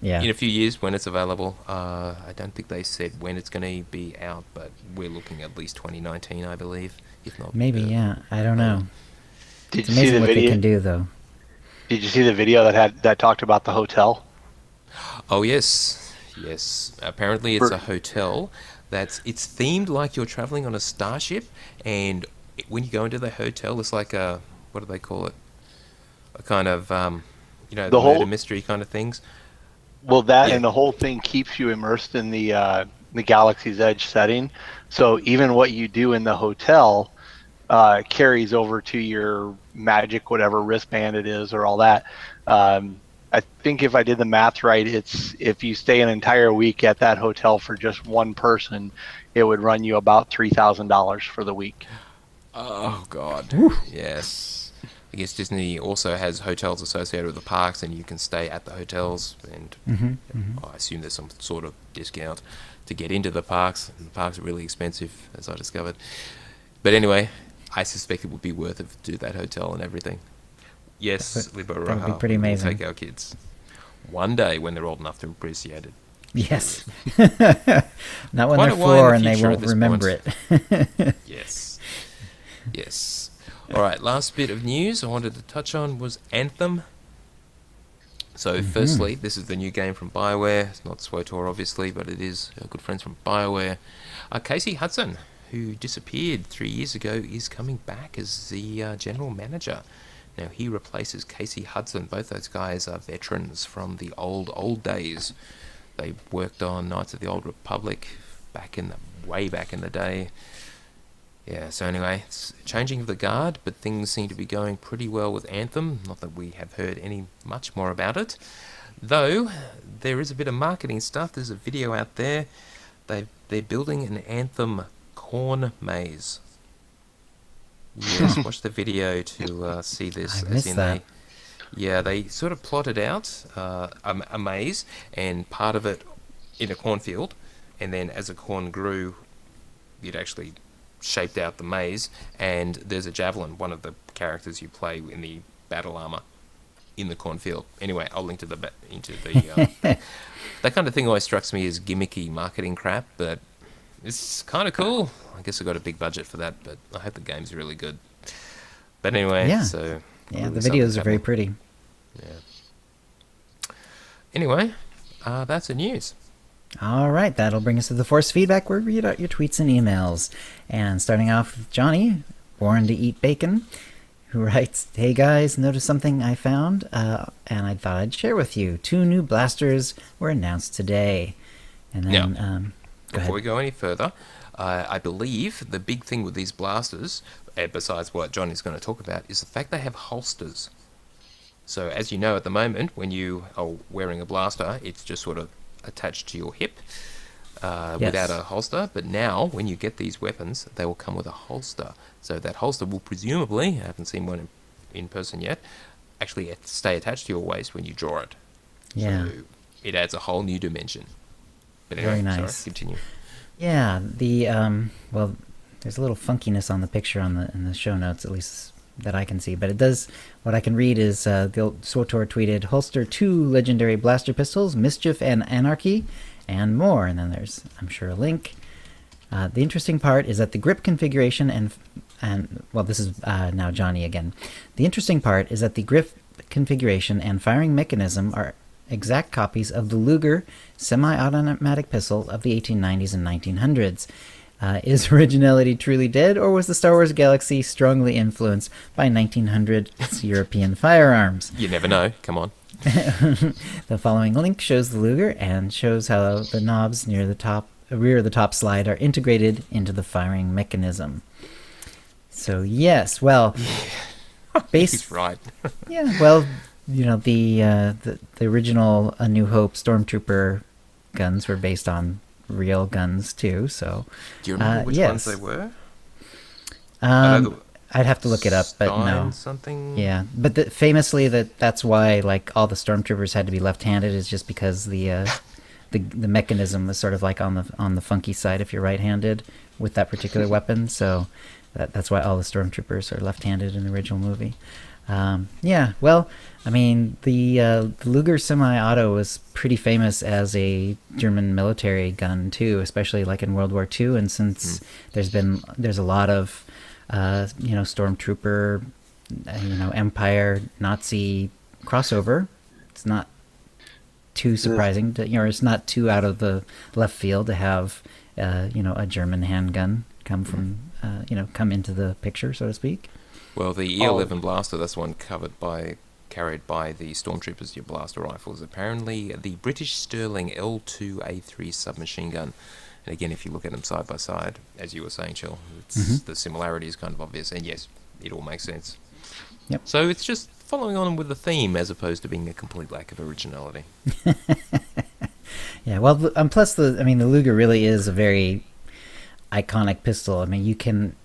in a few years when it's available, I don't think they said when it's going to be out, but we're looking at least 2019, I believe, if not. Maybe, yeah. I don't know. Did It's you see amazing the what they video? can do, though. Did you see the video that talked about the hotel? Oh, yes. Yes. Apparently it's For- a hotel it's themed like you're traveling on a starship, and when you go into the hotel, it's like what do they call it? A kind of, the whole- murder mystery kind of things. Well, that Yeah. and the whole thing keeps you immersed in the Galaxy's Edge setting. So even what you do in the hotel carries over to your magic, whatever wristband it is, or all that. I think if I did the math right, it's if you stay an entire week at that hotel for just one person, it would run you about $3,000 for the week. Oh, God. Yes. I guess Disney also has hotels associated with the parks, and you can stay at the hotels, and I assume there's some sort of discount to get into the parks. And the parks are really expensive, as I discovered. But anyway, I suspect it would be worth it to do that hotel and everything. Yes, Libba that would be Roja, pretty we will amazing. take our kids. One day when they're old enough to appreciate it. Yes. Not when Quite they're a while in 4 the and they future at won't this remember point. it. Yes. Yes. All right, last bit of news I wanted to touch on was Anthem. So, firstly, this is the new game from BioWare. It's not SWOTOR, obviously, but it is our good friends from BioWare. Casey Hudson, who disappeared 3 years ago, is coming back as the general manager. Now, he replaces Casey Hudson. Both those guys are veterans from the old days. They worked on Knights of the Old Republic way back in the day. Yeah, so anyway, it's changing of the guard, but things seem to be going pretty well with Anthem. Not that we have heard much more about it. Though, there is a bit of marketing stuff. There's a video out there. They're building an Anthem corn maze. Yes, watch the video to see this. I missed that. They sort of plotted out a maze, and part of it in a cornfield, and then as the corn grew, it actually shaped out the maze, and there's a javelin. One of the characters you play in the battle armor in the cornfield. Anyway, I'll link to the that kind of thing always strikes me as gimmicky marketing crap, but it's kind of cool. I guess I got a big budget for that, but I hope the game's really good. But anyway, Yeah. so Yeah, the clearly videos are very something's pretty. happening. Yeah. Anyway, that's the news. All right, that'll bring us to the Force Feedback, where we read out your tweets and emails. And starting off with Johnny, Born to Eat Bacon, who writes, "Hey guys, noticed something I found, and I thought I'd share with you. 2 new blasters were announced today." And then, go Before ahead. we go any further, I believe the big thing with these blasters, besides what Johnny's going to talk about, is the fact they have holsters. So as you know at the moment, when you are wearing a blaster, it's just sort of attached to your hip without a holster. But now, when you get these weapons, they will come with a holster. So that holster will presumably, I haven't seen one in person yet, actually stay attached to your waist when you draw it. Yeah. So it adds a whole new dimension. But anyway, Very nice. sorry, continue. Yeah, the well, there's a little funkiness on the picture in the show notes, at least that I can see. But it does. What I can read is the old SWTOR tweeted, "Holster 2 legendary blaster pistols, Mischief and Anarchy, and more." And then there's, I'm sure, a link. The interesting part is that the grip configuration and well, this is now Johnny again. The interesting part is that the grip configuration and firing mechanism are exact copies of the Luger semi-automatic pistol of the 1890s and 1900s. Is originality truly dead, or was the Star Wars galaxy strongly influenced by 1900s European firearms? You never know. Come on. The following link shows the Luger and shows how the knobs near the rear of the top slide are integrated into the firing mechanism. So yes, well, He's right. yeah, well, you know, the original A New Hope Stormtrooper guns were based on real guns too. So Do you remember which ones yes. they were? I know I'd have to look it up, but Stein no. something? Yeah, but famously that's why like all the stormtroopers had to be left-handed, is just because the mechanism was sort of like on the funky side if you're right-handed with that particular weapon. So that's why all the stormtroopers are left-handed in the original movie. Yeah, well, I mean, the Luger semi-auto was pretty famous as a German military gun too, especially like in World War II. And since there's a lot of stormtrooper, Empire Nazi crossover, it's not too surprising to, it's not too out of the left field to have a German handgun come from come into the picture, so to speak. Well, the E11 blaster, that's the one carried by the stormtroopers, your blaster rifles. Apparently, the British Sterling L2A3 submachine gun. And again, if you look at them side by side, as you were saying, Chill, the similarity is kind of obvious. And yes, it all makes sense. Yep. So it's just following on with the theme as opposed to being a complete lack of originality. Yeah, well, plus the Luger really is a very iconic pistol. I mean, you can.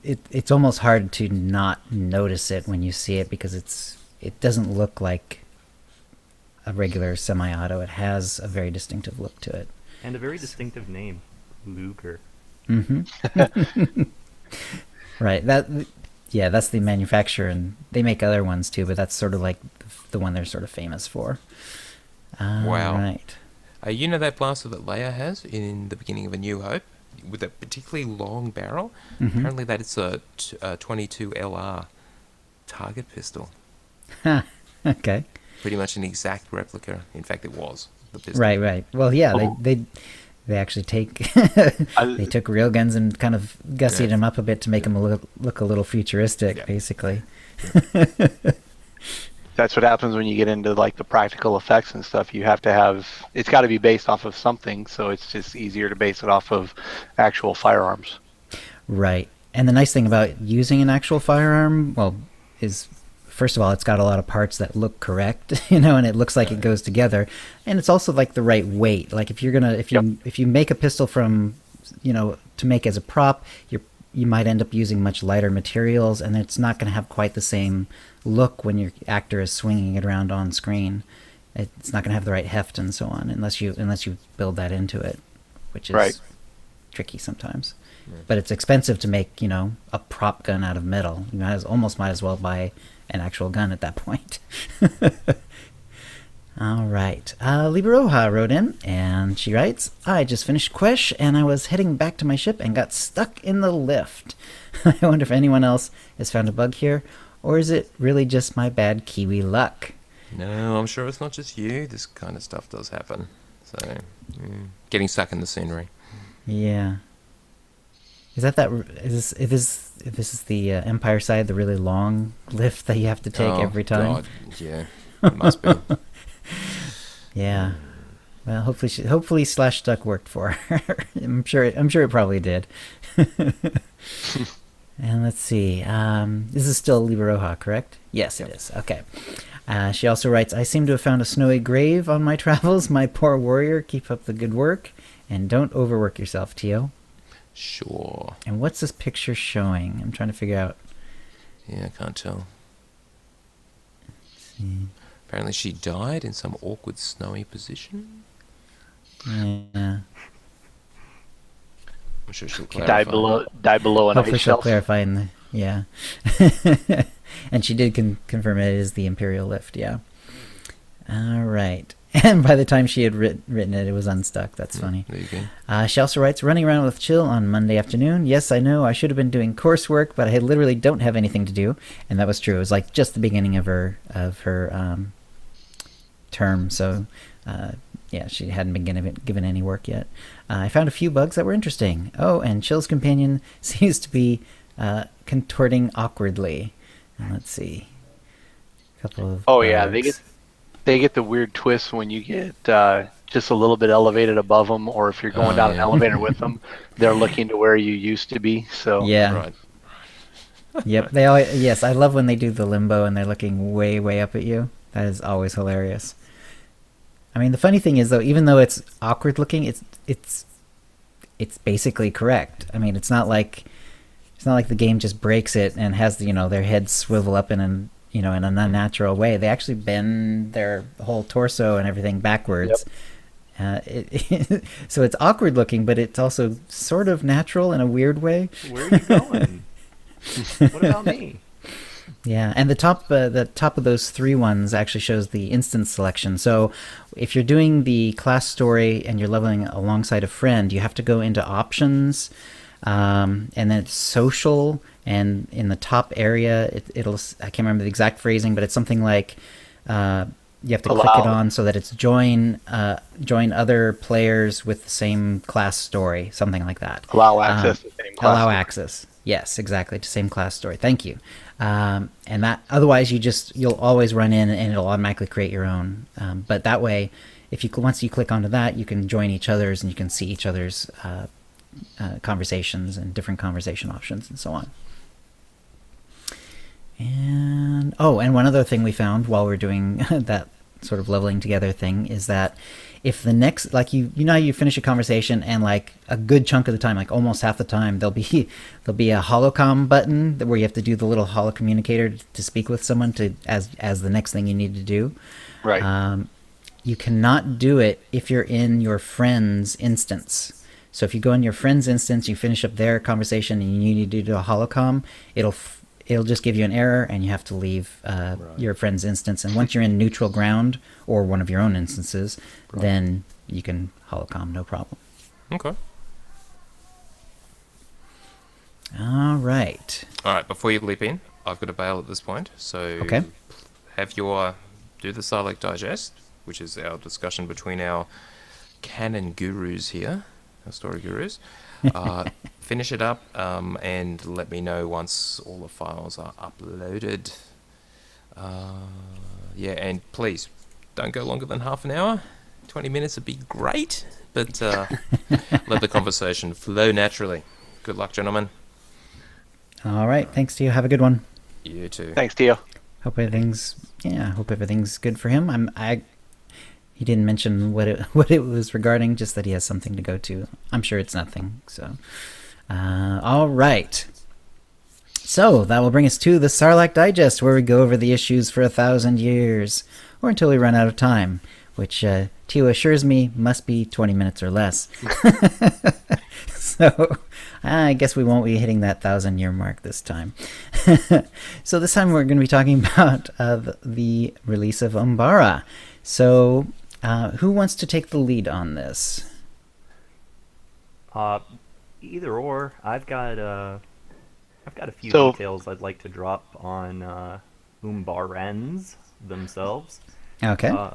It's almost hard to not notice it when you see it, because it doesn't look like a regular semi-auto. It has a very distinctive look to it. And a very distinctive name, Luger. Mm-hmm. Right. That's the manufacturer, and they make other ones too, but that's sort of like the one they're sort of famous for. Wow. Right. You know that blaster that Leia has in the beginning of A New Hope, with a particularly long barrel? Mm-hmm. Apparently that is a 22 LR target pistol. Okay. Pretty much an exact replica. In fact, it was the pistol. Right. Well, yeah, Oh. they actually they took real guns and kind of gussied them up a bit to make them look a little futuristic, Yeah. basically. That's what happens when you get into like the practical effects and stuff. You have to have, it's got to be based off of something, so it's just easier to base it off of actual firearms. Right. And the nice thing about using an actual firearm, well, is first of all, it's got a lot of parts that look correct, and it looks like it goes together, and it's also like the right weight. Like if you make a pistol from, to make as a prop, you might end up using much lighter materials, and it's not going to have quite the same look when your actor is swinging it around on screen. It's not going to have the right heft and so on, unless you build that into it, which is Right. tricky sometimes. but it's expensive to make, a prop gun out of metal. You almost might as well buy an actual gun at that point. All right. Liberoja wrote in, and she writes, I just finished Quesh, and I was heading back to my ship and got stuck in the lift. I wonder if anyone else has found a bug here, or is it really just my bad Kiwi luck? No, I'm sure it's not just you. This kind of stuff does happen. So, getting stuck in the scenery. Yeah. Is this is the Empire side, the really long lift that you have to take every time? God, yeah, it must be. Yeah. Well, hopefully Slash Duck worked for her. I'm sure it probably did. And let's see. This is still Liberoja, correct? Yes, it is. Okay. She also writes, I seem to have found a snowy grave on my travels. My poor warrior, keep up the good work. And don't overwork yourself, Tio. Sure. And what's this picture showing? I'm trying to figure out. Yeah, I can't tell. Let's see. Apparently she died in some awkward snowy position. Yeah. I'm sure she'll clarify. Die below an Hopefully ice she'll shelf. clarify in the... Yeah. And she did confirm it is the Imperial lift, yeah. All right. And by the time she had written it, it was unstuck. That's funny. There you go. She also writes, running around with Chill on Monday afternoon. Yes, I know I should have been doing coursework, but I literally don't have anything to do. And that was true. It was like just the beginning of her term. So, yeah, she hadn't been given any work yet. I found a few bugs that were interesting. Oh, and Chill's companion seems to be contorting awkwardly. And let's see. A couple of Yeah, bugs. they get the weird twists when you get just a little bit elevated above them, or if you're going down an elevator with them, they're looking to where you used to be. So Yeah. Right. Yep. They always, yes, I love when they do the limbo and they're looking way, way up at you. That is always hilarious. I mean, the funny thing is, though, even though it's awkward looking, it's basically correct. I mean, it's not like the game just breaks it and has their heads swivel up in an unnatural way. They actually bend their whole torso and everything backwards. Yep. So it's awkward looking, but it's also sort of natural in a weird way. Where are you going? What about me? Yeah, and the top of those three ones actually shows the instance selection. So if you're doing the class story and you're leveling alongside a friend, you have to go into options, and then it's social, and in the top area, it'll I can't remember the exact phrasing, but it's something like you have to click it on so that it's join other players with the same class story, something like that. allow access to the same class. Allow access. Yes, exactly, to same class story. Thank you. And that otherwise you'll always run in and it'll automatically create your own. But that way, once you click onto that, you can join each other's and you can see each other's conversations and different conversation options and so on. And one other thing we found while we're doing that sort of leveling together thing is that if the next, like you know how you finish a conversation and like a good chunk of the time, like almost half the time, there'll be a holocom button where you have to do the little holocommunicator to speak with someone as the next thing you need to do. Right. You cannot do it if you're in your friend's instance. So if you go in your friend's instance, you finish up their conversation and you need to do a holocom, it'll just give you an error and you have to leave your friend's instance. And once you're in neutral ground or one of your own instances, then you can holocom, no problem. Okay. All right. All right, before you leap in, I've got to bail at this point. So Okay. do the Sarlacc Digest, which is our discussion between our canon gurus here, our story gurus. Finish it up and let me know once all the files are uploaded. And please don't go longer than half an hour. 20 minutes would be great, but let the conversation flow naturally. Good luck, gentlemen. All right. Thanks to you. Have a good one. You too. Thanks, Tio. Hope everything's good for him. He didn't mention what it was regarding, just that he has something to go to. I'm sure it's nothing. So, all right. So that will bring us to the Sarlacc Digest, where we go over the issues for 1,000 years, or until we run out of time, which Tio assures me must be 20 minutes or less. So I guess we won't be hitting that 1,000-year mark this time. So this time we're going to be talking about the release of Umbara. So who wants to take the lead on this? Either or. I've got a few So- details I'd like to drop on Umbarans themselves. Okay.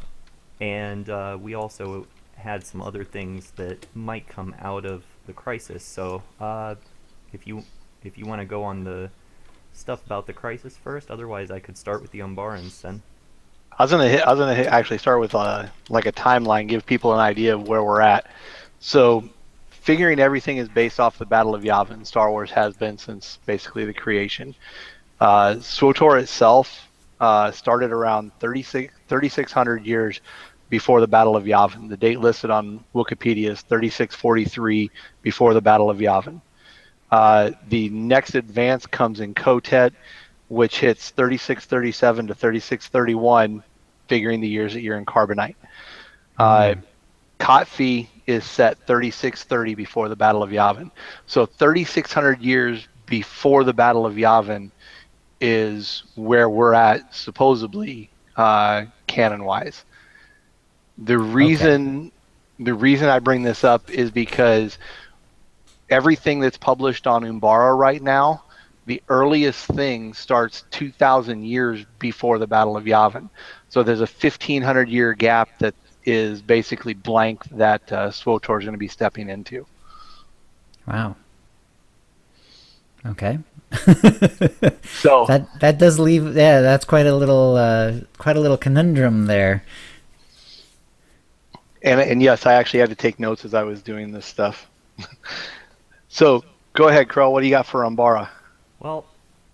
And we also had some other things that might come out of the crisis. So if you want to go on the stuff about the crisis first, otherwise I could start with the Umbarans then. I was gonna actually start with like a timeline, give people an idea of where we're at. So, figuring everything is based off the Battle of Yavin. Star Wars has been since basically the creation. SWTOR itself started around 3,600 years before the Battle of Yavin. The date listed on Wikipedia is 3643 before the Battle of Yavin. The next advance comes in Kotet, which hits 3637 to 3631, figuring the years that you're in Carbonite. Kotfi is set 3630 before the Battle of Yavin. So 3,600 years before the Battle of Yavin is where we're at, supposedly, canon-wise. The reason I bring this up is because everything that's published on Umbara right now, the earliest thing starts 2,000 years before the Battle of Yavin. So there's a 1,500-year gap that is basically blank that SWTOR is going to be stepping into. Wow. Okay. So that does leave, yeah, that's quite a little conundrum there. and yes, I actually had to take notes as I was doing this stuff. So go ahead, Krell. What do you got for Umbara? Well,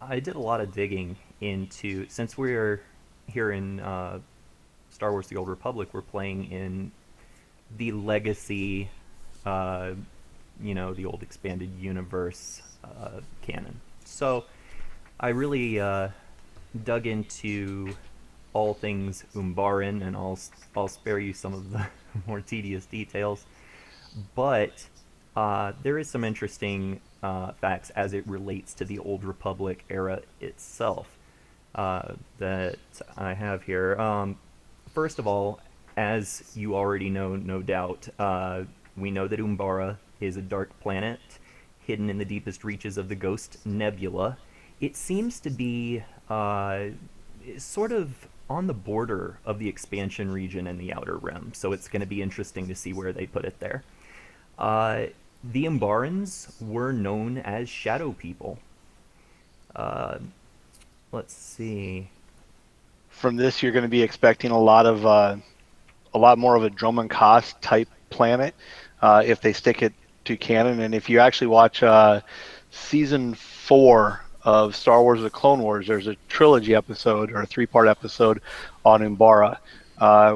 I did a lot of digging into, since we're here in Star Wars The Old Republic, we're playing in the legacy, the old expanded universe canon. So I really dug into all things Umbaran, and I'll spare you some of the more tedious details. But there is some interesting facts as it relates to the Old Republic era itself that I have here. First of all, as you already know, no doubt, we know that Umbara is a dark planet hidden in the deepest reaches of the Ghost Nebula. It seems to be sort of on the border of the expansion region and the Outer Rim, so it's going to be interesting to see where they put it there. The Umbarans were known as Shadow People. Let's see. From this, you're going to be expecting a lot more of a Drummond Cost type planet if they stick it to canon. And if you actually watch season 4 of Star Wars: The Clone Wars, there's a trilogy episode or a 3-part episode on Umbara.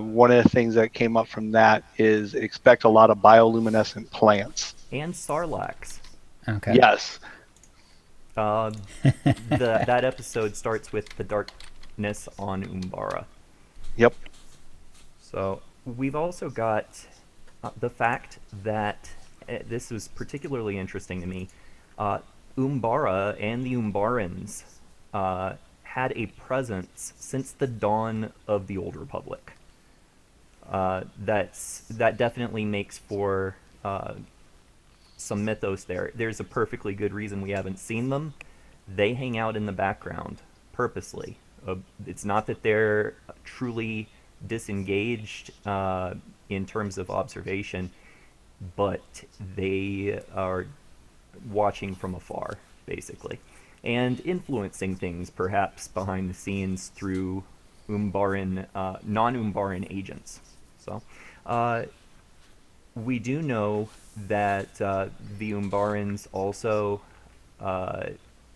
One of the things that came up from that is expect a lot of bioluminescent plants. And Sarlacc. Okay. Yes. That episode starts with the darkness on Umbara. Yep. So we've also got the fact that this was particularly interesting to me. Umbara and the Umbarans had a presence since the dawn of the Old Republic. That definitely makes for some mythos there. There's a perfectly good reason we haven't seen them. They hang out in the background purposely. It's not that they're truly disengaged in terms of observation, but they are watching from afar, basically, and influencing things perhaps behind the scenes through non-Umbaran agents. So we do know that the Umbarans also,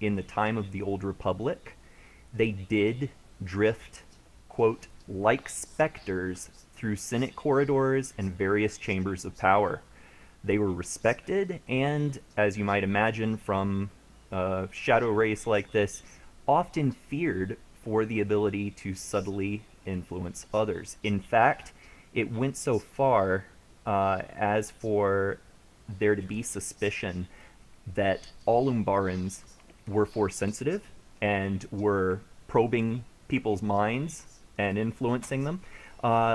in the time of the Old Republic, they did drift, quote, like specters through Senate corridors and various chambers of power. They were respected and, as you might imagine from a shadow race like this, often feared for the ability to subtly influence others. In fact, it went so far as for there to be suspicion that all Umbarans were force sensitive and were probing people's minds and influencing them.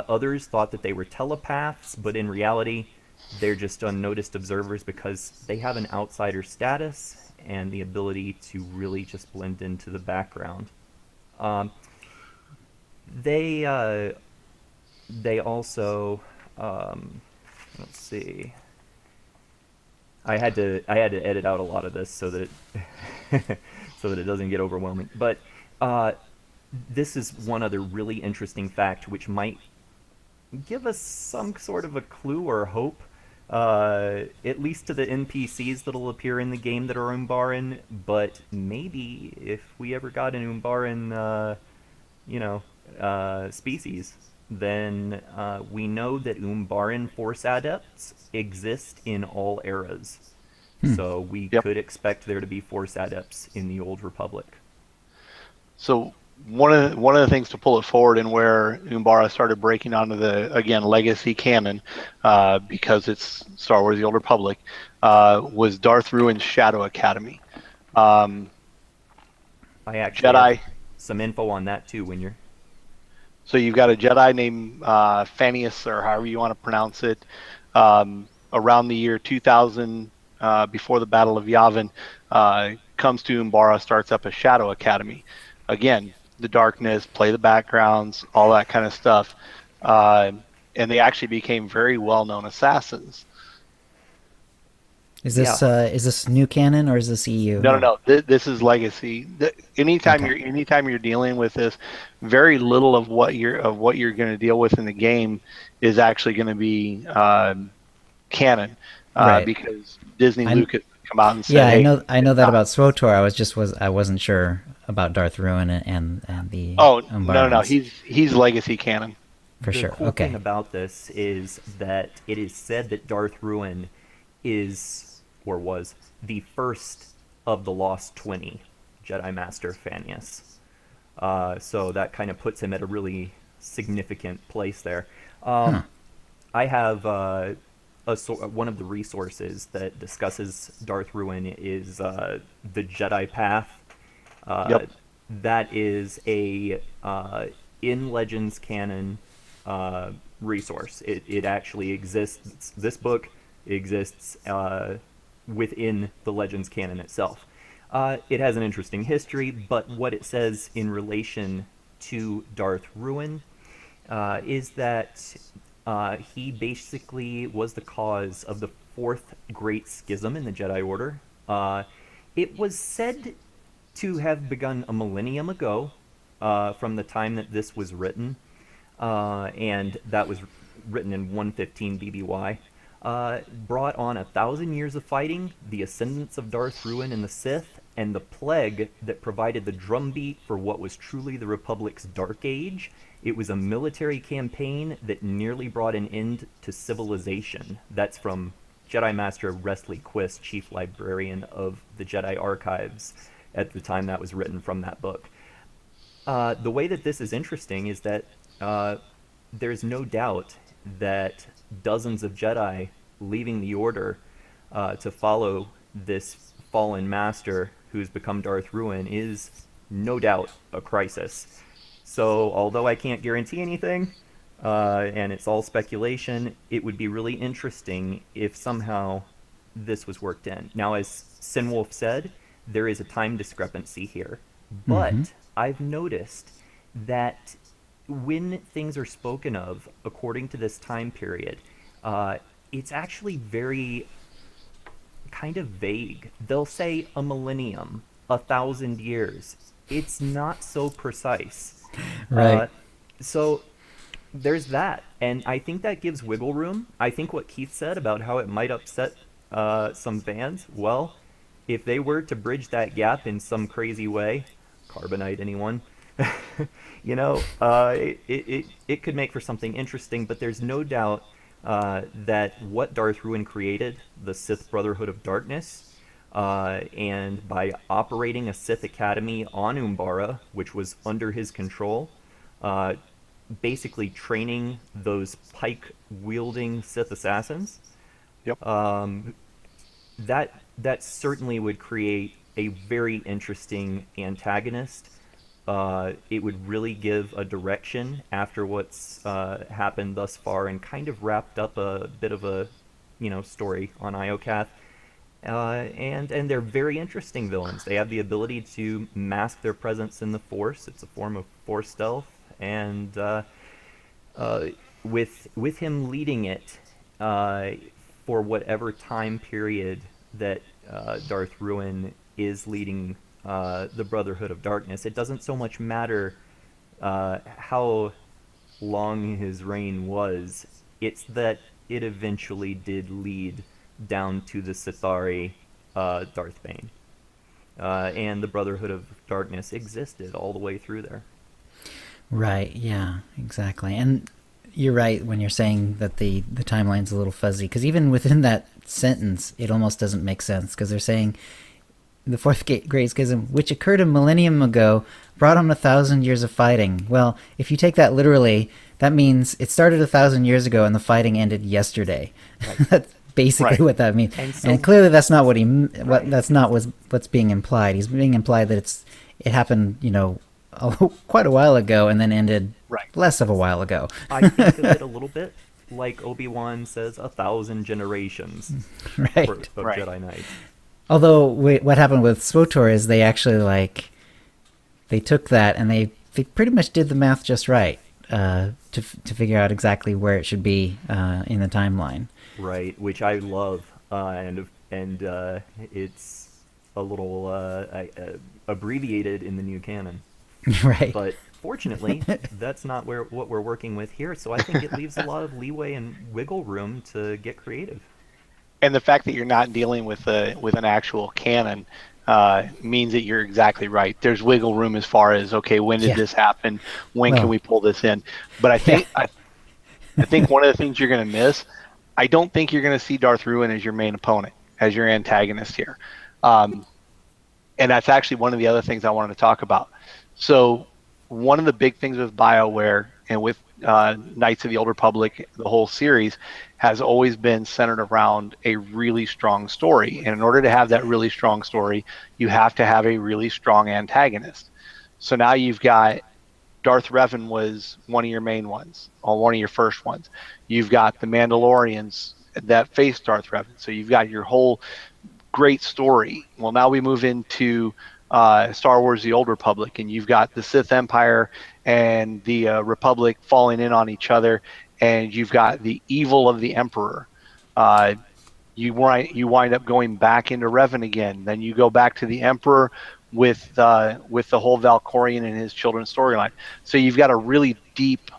Others thought that they were telepaths, but in reality, they're just unnoticed observers because they have an outsider status and the ability to really just blend into the background. Um, they they also let's see. I had to edit out a lot of this so that so that it doesn't get overwhelming. But uh, this is one other really interesting fact, which might give us some sort of a clue or hope, at least to the NPCs that'll appear in the game that are Umbaran. But maybe if we ever got an Umbaran, you know, species, then we know that Umbaran Force Adepts exist in all eras. So we Yep. could expect there to be Force Adepts in the Old Republic. So one of the things to pull it forward and where Umbara started breaking onto the again legacy canon, because it's Star Wars: The Old Republic, was Darth Ruin's Shadow Academy. Um, I actually have Jedi. some info on that too when you're. So you've got a Jedi named Fanius, or however you want to pronounce it, around the year 2000, before the Battle of Yavin, comes to Umbara, starts up a Shadow Academy. Again, the darkness, play the backgrounds, all that kind of stuff. Uh, and they actually became very well-known assassins. Yeah. Is this new canon or is this EU? No, no, no. This is legacy. Anytime Okay. you're dealing with this, very little of what you're going to deal with in the game is actually going to be canon, Right. because Disney I Lucas come out and said, Yeah, "Hey, I know it's that not." about SWOTOR. I wasn't sure about Darth Ruin and the Oh, no, no, no. Umbarans He's legacy canon. for The sure. cool thing Okay. about this is that it is said that Darth Ruin is, or was, the first of the Lost 20 Jedi Master Fanius. So that kind of puts him at a really significant place there. Huh. I have one of the resources that discusses Darth Ruin is the Jedi Path. Uh, Yep. that is a in Legends canon resource. It actually exists. This book exists within the Legends canon itself. It has an interesting history, but what it says in relation to Darth Ruin is that he basically was the cause of the fourth great schism in the Jedi Order. It was said to have begun a millennium ago, from the time that this was written, and that was written in 115 BBY. Brought on 1,000 years of fighting, the ascendance of Darth Ruin and the Sith, and the plague that provided the drumbeat for what was truly the Republic's Dark Age. It was a military campaign that nearly brought an end to civilization. That's from Jedi Master Wesley Quist, Chief Librarian of the Jedi Archives, at the time that was written from that book. The way that this is interesting is that there's no doubt that dozens of Jedi leaving the Order to follow this fallen master who's become Darth Ruin is no doubt a crisis. So, although I can't guarantee anything, and it's all speculation, it would be really interesting if somehow this was worked in. Now, as Sinwolf said, there is a time discrepancy here, but I've noticed that when things are spoken of according to this time period, it's actually very kind of vague. They'll say a millennium, 1,000 years. It's not so precise. Right. So there's that, and I think that gives wiggle room. I think what Keith said about how it might upset some fans, well, if they were to bridge that gap in some crazy way, carbonite anyone, it could make for something interesting, but there's no doubt that what Darth Ruin created, the Sith Brotherhood of Darkness, and by operating a Sith Academy on Umbara, which was under his control, basically training those pike-wielding Sith assassins. Yep. That certainly would create a very interesting antagonist. It would really give a direction after what's happened thus far, and kind of wrapped up a bit of a, story on Iokath. And they're very interesting villains. They have the ability to mask their presence in the Force. It's a form of Force stealth, and with him leading it for whatever time period that Darth Ruin is leading the Brotherhood of Darkness, it doesn't so much matter how long his reign was. It's that it eventually did lead down to the Sithari Darth Bane. And the Brotherhood of Darkness existed all the way through there. Right, yeah, exactly. And you're right when you're saying that the timeline's a little fuzzy, because even within that sentence, it almost doesn't make sense, because they're saying the Fourth Great Schism, which occurred a millennium ago, brought on 1,000 years of fighting. Well, if you take that literally, that means it started 1,000 years ago and the fighting ended yesterday. Right. That's basically what that means. And clearly that's not that's not what's being implied. He's being implied that it happened, quite a while ago and then ended less of a while ago. I think of it a little bit like Obi-Wan says, 1,000 generations of Jedi Knights. Although what happened with SWTOR is they actually they took that and they pretty much did the math just right to figure out exactly where it should be in the timeline. Right, which I love, and it's a little abbreviated in the new canon. Right. But fortunately, that's not what we're working with here. So I think it leaves a lot of leeway and wiggle room to get creative. And the fact that you're not dealing with an actual canon means that you're exactly right. There's wiggle room as far as, okay, when did this happen? When can we pull this in? But I think I think one of the things you're going to miss, I don't think you're going to see Darth Ruin as your main opponent, as your antagonist here. And that's actually one of the other things I wanted to talk about. So one of the big things with BioWare and with Knights of the Old Republic, the whole series, has always been centered around a really strong story. And in order to have that really strong story, you have to have a really strong antagonist. So now you've got Darth Revan was one of your main ones, or one of your first ones. You've got the Mandalorians that face Darth Revan. So you've got your whole great story. Well, now we move into Star Wars The Old Republic, and you've got the Sith Empire and the Republic falling in on each other, and you've got the evil of the Emperor. You wind up going back into Revan again. Then you go back to the Emperor with the whole Valkorion and his children's storyline. So you've got a really deep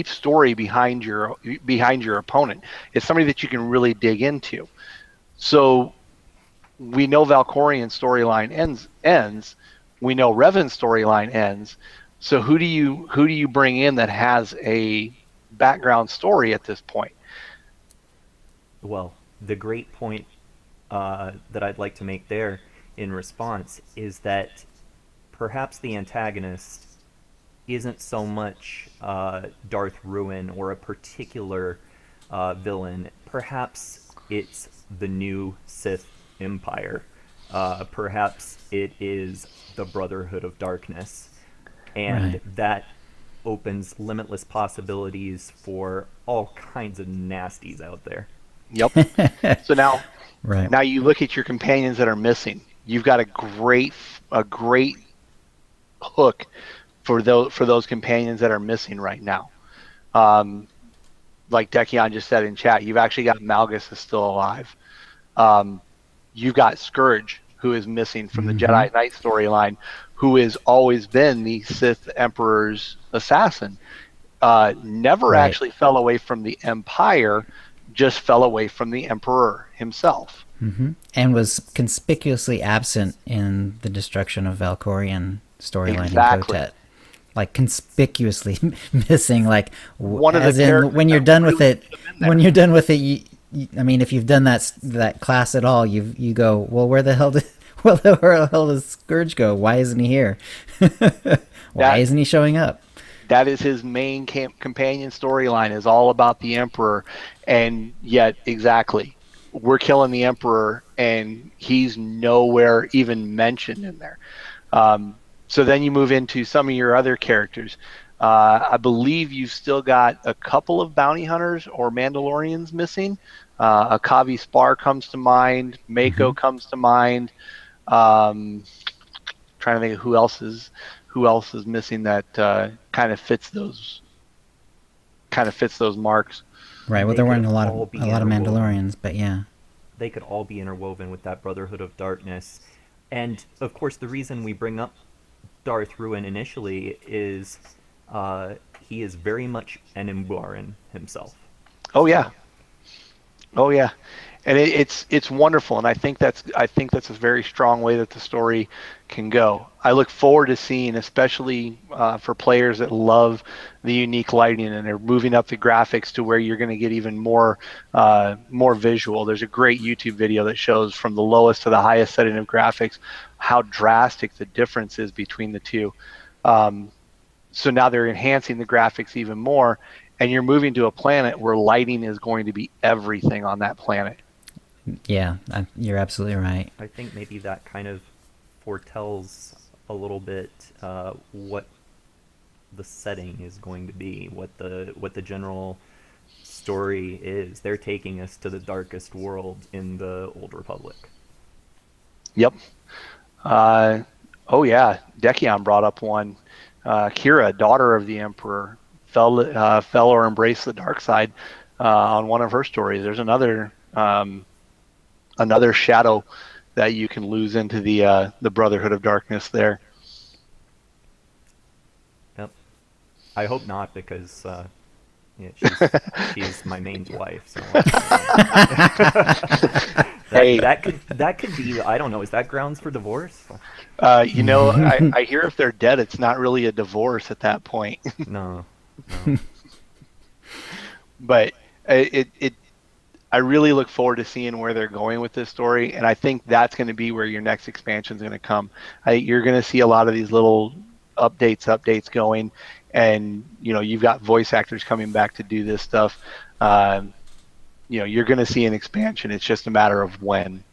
story behind your opponent. It's somebody that you can really dig into. So we know Valkorion's storyline ends. We know Revan's storyline ends. So who do you bring in that has a background story at this point? Well, the great point that I'd like to make there in response is that perhaps the antagonist isn't so much Darth Ruin or a particular villain. Perhaps it's the new Sith Empire. Perhaps it is the Brotherhood of Darkness. And that opens limitless possibilities for all kinds of nasties out there. Yep. So now you look at your companions that are missing. You've got a great hook for those companions that are missing right now. Like Dekion just said in chat, you've actually got Malgus is still alive. You've got Scourge, who is missing from the Jedi Knight storyline, who has always been the Sith Emperor's assassin. Never actually fell away from the Empire, just fell away from the Emperor himself. And was conspicuously absent in the destruction of Valkorion storyline in Kotet. Like conspicuously missing. Like when you're done with it, I mean, if you've done that class at all, you go, well, where the hell does Scourge go? Why isn't he here? Why isn't he showing up? That is his main companion storyline, is all about the Emperor, and yet exactly, we're killing the Emperor, and he's nowhere even mentioned in there. So then you move into some of your other characters. I believe you've still got a couple of bounty hunters or Mandalorians missing. Akavi Spar comes to mind. Mako comes to mind. Trying to think of who else is missing that kind of fits those marks. Right. Well, They there could weren't a lot all of be interwoven. Mandalorians, but yeah. They could all be interwoven with that Brotherhood of Darkness. And of course, the reason we bring up Darth Ruin initially is he is very much an Umbaran himself. Oh yeah, oh yeah, and it's wonderful, and I think that's a very strong way that the story can go. I look forward to seeing, especially for players that love the unique lighting, and they're moving up the graphics to where you're going to get even more visual. There's a great YouTube video that shows from the lowest to the highest setting of graphics how drastic the difference is between the two. So now they're enhancing the graphics even more, and you're moving to a planet where lighting is going to be everything on that planet. Yeah, you're absolutely right. I think maybe that kind of foretells a little bit what the setting is going to be, what the general story is. They're taking us to the darkest world in the Old Republic. Yep. Oh yeah, Dekion brought up one. Kira, daughter of the Emperor, fell or embraced the dark side on one of her stories. There's another shadow that you can lose into the Brotherhood of Darkness there. Yep. I hope not, because yeah, she's my main's wife. So Hey. that could be, I don't know. Is that grounds for divorce? I hear if they're dead, it's not really a divorce at that point. No. But I really look forward to seeing where they're going with this story, and I think that's going to be where your next expansion is going to come. You're going to see a lot of these little updates going, and you've got voice actors coming back to do this stuff. You're going to see an expansion. It's just a matter of when.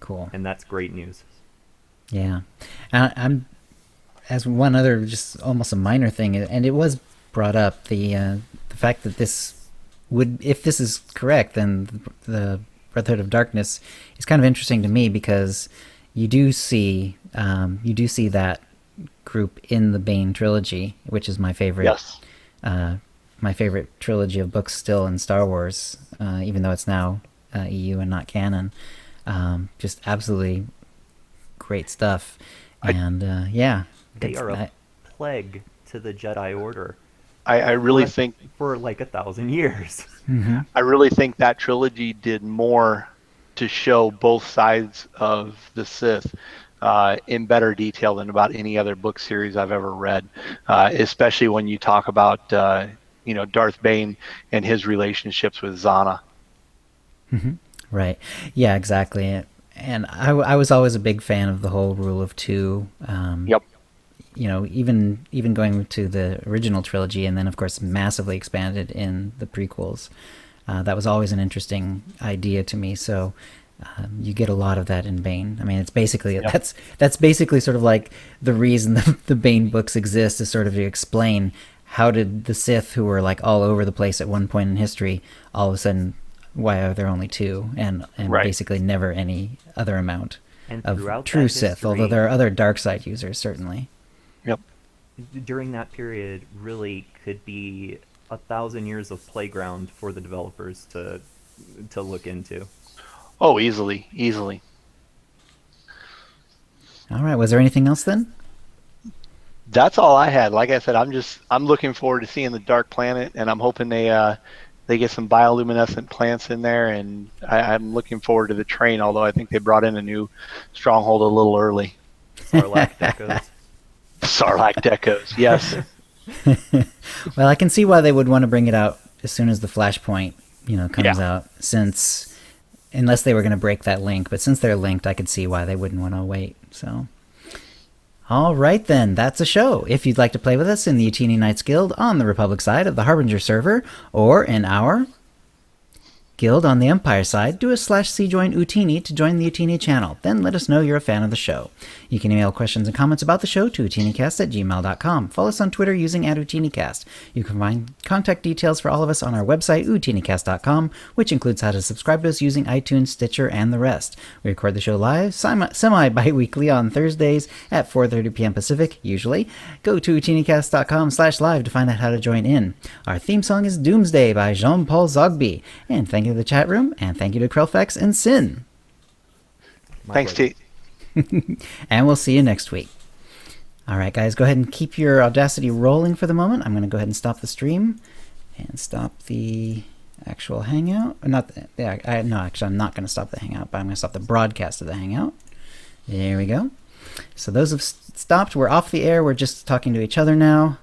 Cool. And that's great news. Yeah. I'm as one other, just almost a minor thing, and it was brought up, the fact that this would, if this is correct, then the Brotherhood of Darkness is kind of interesting to me, because you do see that group in the Bane trilogy, which is my favorite. Yes. My favorite trilogy of books still in Star Wars, even though it's now EU and not canon. Just absolutely great stuff. And yeah. They are a plague to the Jedi Order. I really think for like 1,000 years. Mm-hmm. I really think that trilogy did more to show both sides of the Sith in better detail than about any other book series I've ever read, especially when you talk about Darth Bane and his relationships with Zana. Mm-hmm. Right. Yeah, exactly. And I was always a big fan of the whole rule of two. Yep. Even going to the original trilogy, and then of course massively expanded in the prequels. That was always an interesting idea to me. So you get a lot of that in Bane. I mean, it's basically that's basically sort of like the reason the Bane books exist, is sort of to explain how did the Sith, who were like all over the place at one point in history, all of a sudden, why are there only two, and right. basically never any other amount and of true Sith, although there are other dark side users, certainly. Yep. During that period, really could be 1,000 years of playground for the developers to look into. Oh, easily. All right. Was there anything else then? That's all I had. Like I said, I'm looking forward to seeing the Dark Planet, and I'm hoping they get some bioluminescent plants in there, and I'm looking forward to the train, although I think they brought in a new stronghold a little early. Sarlacc Decos. Sarlacc Decos, yes. Well, I can see why they would want to bring it out as soon as the Flashpoint, comes out, since, unless they were going to break that link, but since they're linked, I could see why they wouldn't want to wait. So, All right, then. That's a show. If you'd like to play with us in the Utini Knights Guild on the Republic side of the Harbinger server, or in our Guild on the Empire side, do a /c join Utini to join the Utini channel. Then let us know you're a fan of the show. You can email questions and comments about the show to OotiniCast@gmail.com. Follow us on Twitter using @OotiniCast. You can find contact details for all of us on our website, OotiniCast.com, which includes how to subscribe to us using iTunes, Stitcher, and the rest. We record the show live, semi-bi-weekly on Thursdays at 4:30 p.m. Pacific, usually. Go to OotiniCast.com/live to find out how to join in. Our theme song is Doomsday by Jean-Paul Zogby. And thank you to the chat room, and thank you to Krellfax and Sin. Thanks, T. And we'll see you next week. All right, guys, go ahead and keep your Audacity rolling for the moment. I'm going to go ahead and stop the stream and stop the actual Hangout. No, actually, I'm not going to stop the Hangout, but I'm going to stop the broadcast of the Hangout. There we go. So those have stopped. We're off the air. We're just talking to each other now.